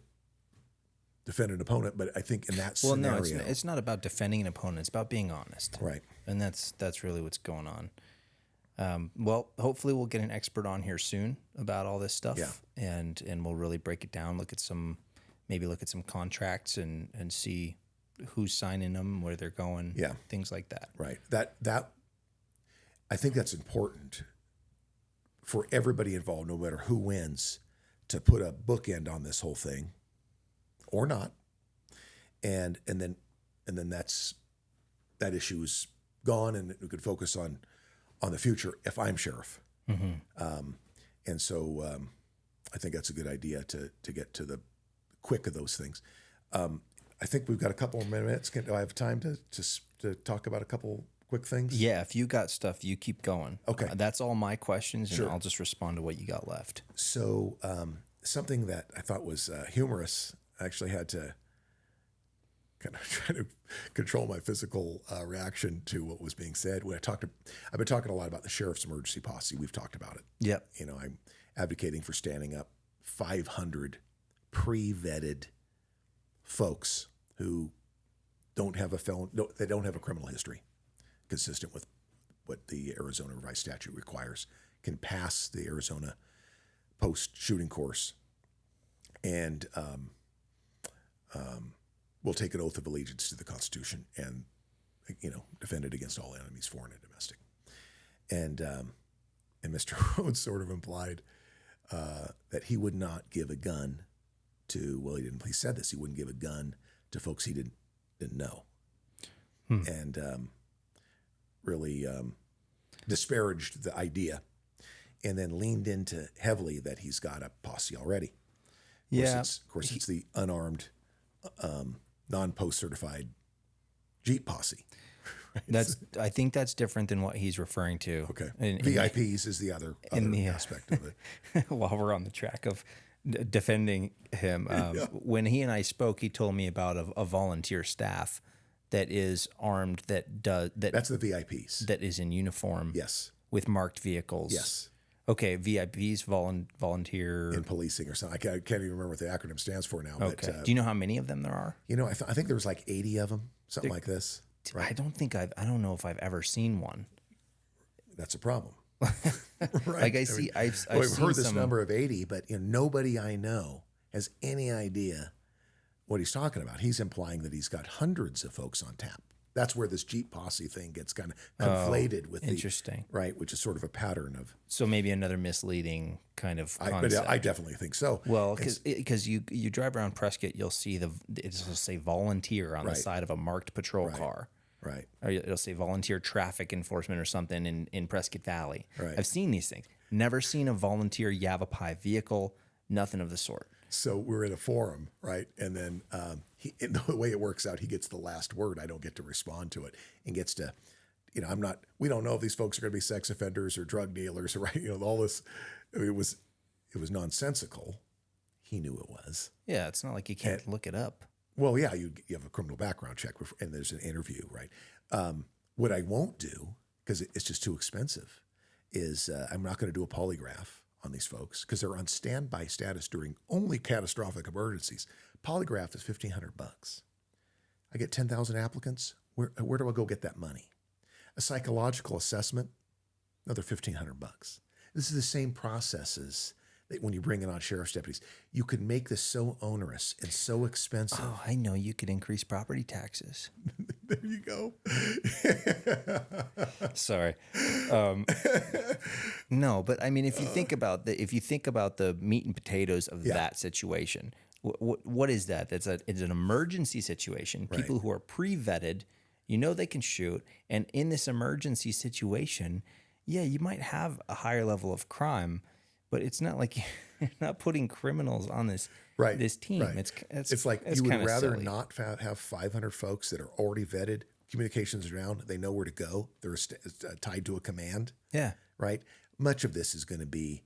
defend an opponent, but I think in that scenario... Well, no, it's not about defending an opponent. It's about being honest. Right. And that's really what's going on. Well, hopefully we'll get an expert on here soon about all this stuff. Yeah. And we'll really break it down, look at some contracts and see who's signing them, where they're going, things like that. Right. That I think that's important for everybody involved, no matter who wins, to put a bookend on this whole thing, or not, and then that issue is gone, and we could focus on the future if I'm sheriff. And so I think that's a good idea to get to the quick of those things. I think we've got a couple more minutes. Do I have time to talk about a couple quick things? Yeah, if you got stuff, you keep going. Okay. That's all my questions, and Sure. I'll just respond to what you got left. So something that I thought was humorous, I actually had to kind of try to control my physical reaction to what was being said. I've been talking a lot about the sheriff's emergency posse. We've talked about it. Yep. I'm advocating for standing up 500 pre-vetted folks who don't have they don't have a criminal history consistent with what the Arizona revised statute requires, can pass the Arizona post-shooting course, and will take an oath of allegiance to the Constitution and, defend it against all enemies, foreign and domestic. And Mr. Rhodes sort of implied that he would not give a gun to, he said this, he wouldn't give a gun to folks he didn't know. And really disparaged the idea, and then leaned into heavily that he's got a posse already. Of course, it's the unarmed, non-post certified Jeep posse. Right? I think that's different than what he's referring to. Okay. VIPs is the other aspect of it. While we're on the track of defending him, when he and I spoke, he told me about a volunteer staff that is armed, that's the VIPs, that is in uniform, yes, with marked vehicles, yes, Okay, VIPs, volunteer in policing or something. I can't even remember what the acronym stands for now. Okay. But, do you know how many of them there are? I think there was like 80 of them, something like this. Right? I don't know if I've ever seen one. That's a problem. Right. Like I've heard this number of 80, but nobody I know has any idea what he's talking about. He's implying that he's got hundreds of folks on tap. That's where this Jeep posse thing gets kind of conflated with interesting. Right, which is sort of a pattern of. So maybe another misleading kind of concept. I definitely think so. Well, because you drive around Prescott, you'll see it'll say volunteer on the side of a marked patrol car. Right. Or it'll say volunteer traffic enforcement or something in Prescott Valley. Right. I've seen these things. Never seen a volunteer Yavapai vehicle, nothing of the sort. So we're in a forum, right? And then the way it works out, he gets the last word. I don't get to respond to it and gets to, we don't know if these folks are going to be sex offenders or drug dealers, right? All this, it was nonsensical. He knew it was. Yeah. It's not like you can't look it up. Well, yeah, you have a criminal background check and there's an interview, right? What I won't do, because it's just too expensive, is I'm not going to do a polygraph on these folks because they're on standby status during only catastrophic emergencies. Polygraph is $1,500. I get 10,000 applicants. Where do I go get that money? A psychological assessment, another $1,500. This is the same processes that when you bring in on sheriff's deputies. You could make this so onerous and so expensive. Oh, I know. You could increase property taxes. There you go. Sorry. No, but I mean, if you think about the meat and potatoes of that situation, what is that? It's an emergency situation. Right. People who are pre-vetted, they can shoot, and in this emergency situation, yeah, you might have a higher level of crime, but it's not like you're not putting criminals on this team. Right. It's like you would rather not have 500 folks that are already vetted, communications are down, they know where to go, they're tied to a command. Yeah. Right? Much of this is going to be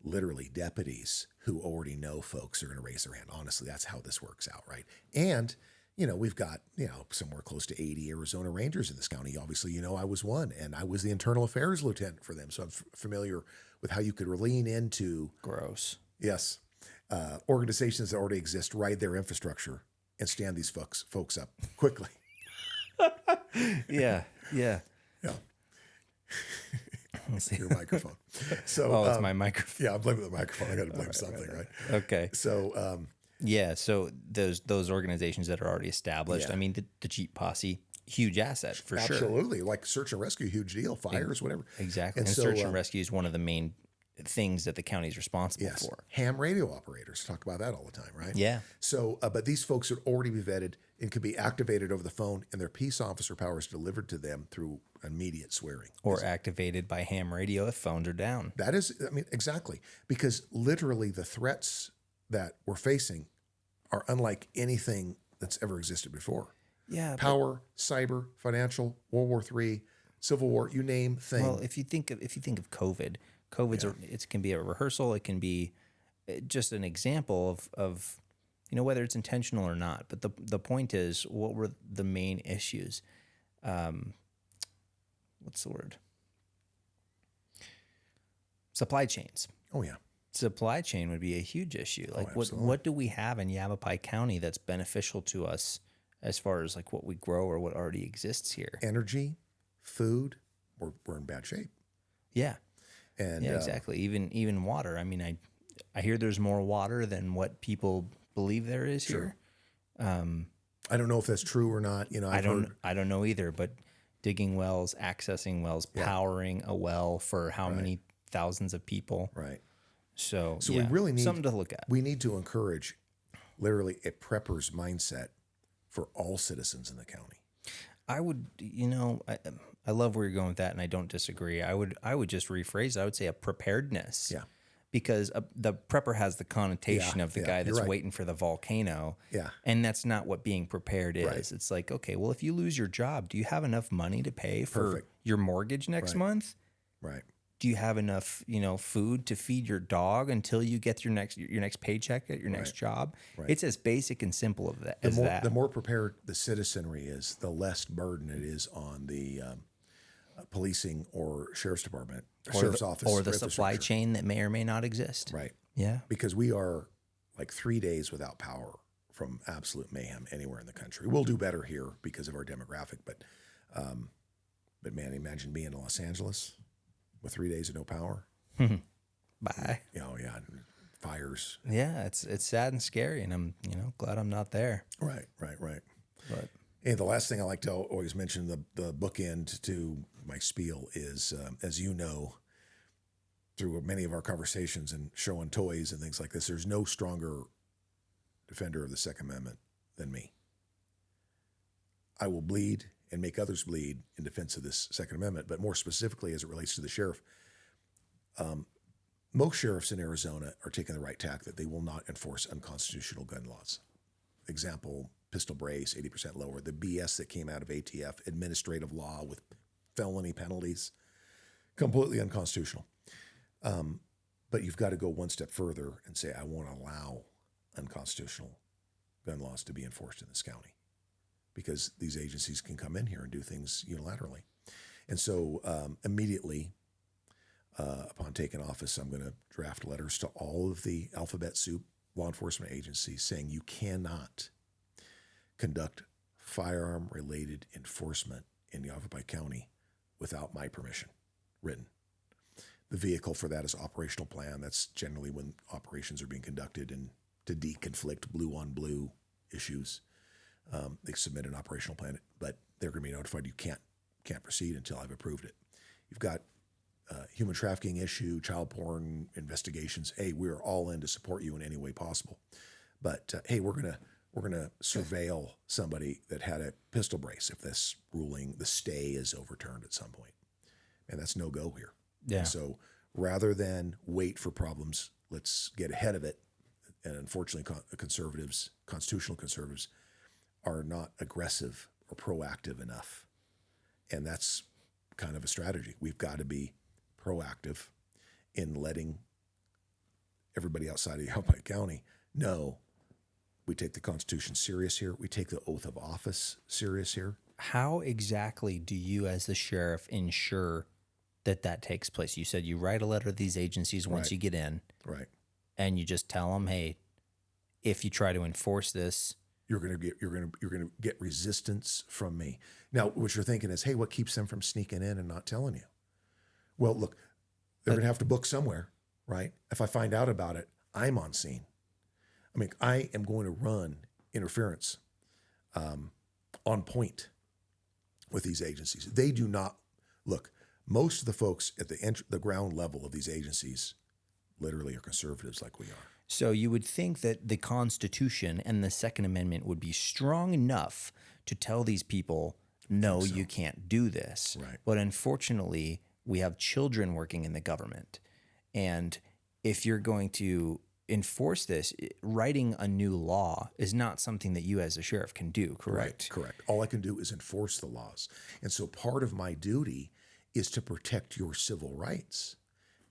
literally deputies who already know folks are going to raise their hand. Honestly, that's how this works out, right? And, we've got, somewhere close to 80 Arizona Rangers in this county. Obviously, I was one, and I was the internal affairs lieutenant for them. So I'm familiar with how you could lean into gross. Yes. Organizations that already exist, ride their infrastructure and stand these folks up quickly. Yeah. Your microphone. So, it's my microphone. Yeah, I'm blaming the microphone. I got to blame something, right? Okay. So, so those organizations that are already established. I mean, the Jeep Posse, huge asset for sure. Absolutely, like search and rescue, huge deal. Fires, whatever. Exactly. And search and rescue is one of the main things that the county is responsible for. Ham radio operators talk about that all the time, right? Yeah. So, but these folks would already be vetted and could be activated over the phone, and their peace officer powers delivered to them through immediate swearing. Or activated by ham radio if phones are down. That is, exactly. Because literally the threats that we're facing are unlike anything that's ever existed before. Yeah. Power, cyber, financial, World War III, Civil War, you name thing. Well, if you think of COVID, it can be a rehearsal. It can be just an example of whether it's intentional or not. But the point is, what were the main issues? What's the word? Supply chains. Oh, yeah. Supply chain would be a huge issue. Like what do we have in Yavapai County that's beneficial to us as far as like what we grow or what already exists here? Energy, food, we're in bad shape. Yeah. And exactly. Even water. I mean, I hear there's more water than what people believe there is here. I don't know if that's true or not. I don't know either, but digging wells, accessing wells, powering a well for how many thousands of people. Right. So we really need something to look at. We need to encourage literally a prepper's mindset for all citizens in the county. I would, I love where you're going with that, and I don't disagree. I would just rephrase it. I would say a preparedness. Yeah. Because the prepper has the connotation of the guy that's waiting for the volcano. Yeah. And that's not what being prepared is. Right. It's like, okay, well, if you lose your job, do you have enough money to pay for your mortgage next month? Right. Do you have enough, food to feed your dog until you get your next paycheck at your next job? Right. It's as basic and simple as that. The more prepared the citizenry is, the less burden it is on the policing or sheriff's department sheriff's office. Or the supply chain that may or may not exist. Right. Yeah. Because we are like 3 days without power from absolute mayhem anywhere in the country. We'll do better here because of our demographic, but man, imagine being in Los Angeles with 3 days of no power. Bye. Oh yeah, fires. Yeah, it's sad and scary, and I'm glad I'm not there. Right. But and the last thing I like to always mention, the bookend to my spiel is, as you know, through many of our conversations and showing toys and things like this, there's no stronger defender of the Second Amendment than me. I will bleed and make others bleed in defense of this Second Amendment, but more specifically as it relates to the sheriff. Most sheriffs in Arizona are taking the right tack that they will not enforce unconstitutional gun laws. Example, pistol brace, 80% lower. The BS that came out of ATF, administrative law with felony penalties, completely unconstitutional. But you've got to go one step further and say, I won't allow unconstitutional gun laws to be enforced in this county because these agencies can come in here and do things unilaterally. And so immediately upon taking office, I'm going to draft letters to all of the alphabet soup law enforcement agencies saying you cannot conduct firearm-related enforcement in Yavapai County without my permission, written. The vehicle for that is operational plan. That's generally when operations are being conducted and to deconflict blue-on-blue issues. They submit an operational plan, but they're going to be notified you can't proceed until I've approved it. You've got human trafficking issue, child porn investigations. Hey, we're all in to support you in any way possible. But hey, we're gonna surveil somebody that had a pistol brace if this ruling, the stay, is overturned at some point, and that's no go here. Yeah. And so rather than wait for problems, let's get ahead of it. And unfortunately, constitutional conservatives, are not aggressive or proactive enough, and that's kind of a strategy. We've got to be proactive in letting everybody outside of Yavapai County know we take the Constitution serious here. We take the oath of office serious here. How exactly do you, as the sheriff, ensure that takes place? You said you write a letter to these agencies once you get in, right? And you just tell them, hey, if you try to enforce this, you're gonna get resistance from me. Now, what you're thinking is, hey, what keeps them from sneaking in and not telling you? Well, look, they're going to have to book somewhere, right? If I find out about it, I'm on scene. I mean, I am going to run interference on point with these agencies. They do not, look, most of the folks at the ground level of these agencies literally are conservatives like we are. So you would think that the Constitution and the Second Amendment would be strong enough to tell these people, no, you can't do this. Right. But unfortunately, we have children working in the government. And if you're going to enforce this, writing a new law is not something that you as a sheriff can do, correct? Right, correct. All I can do is enforce the laws. And so part of my duty is to protect your civil rights,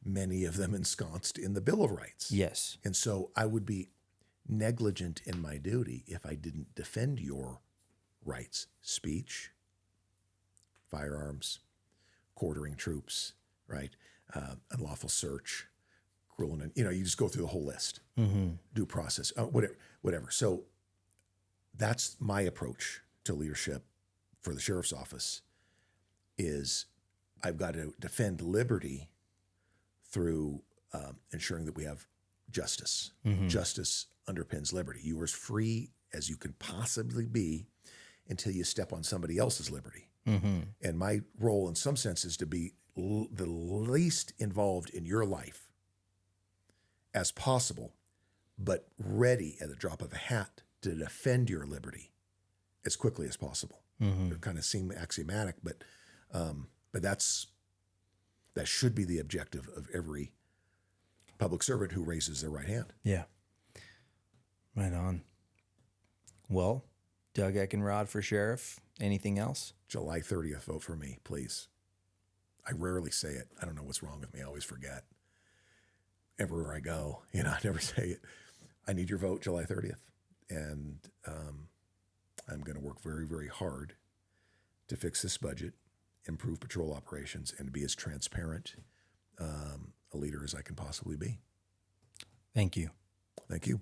many of them ensconced in the Bill of Rights. Yes. And so I would be negligent in my duty if I didn't defend your rights, speech, firearms, quartering troops, right? Unlawful search, cruel and you just go through the whole list. Due process, whatever. So that's my approach to leadership for the sheriff's office. Is I've got to defend liberty through ensuring that we have justice. Justice underpins liberty. You are as free as you can possibly be until you step on somebody else's liberty. And my role in some sense is to be the least involved in your life as possible, but ready at the drop of a hat to defend your liberty as quickly as possible. It kind of seem axiomatic, but that should be the objective of every public servant who raises their right hand. Yeah. Right on. Well, Doug Eckenrod for sheriff. Anything else? July 30th, vote for me, please. I rarely say it. I don't know what's wrong with me. I always forget. Everywhere I go, I never say it. I need your vote July 30th. And I'm going to work very, very hard to fix this budget, improve patrol operations, and be as transparent a leader as I can possibly be. Thank you. Thank you.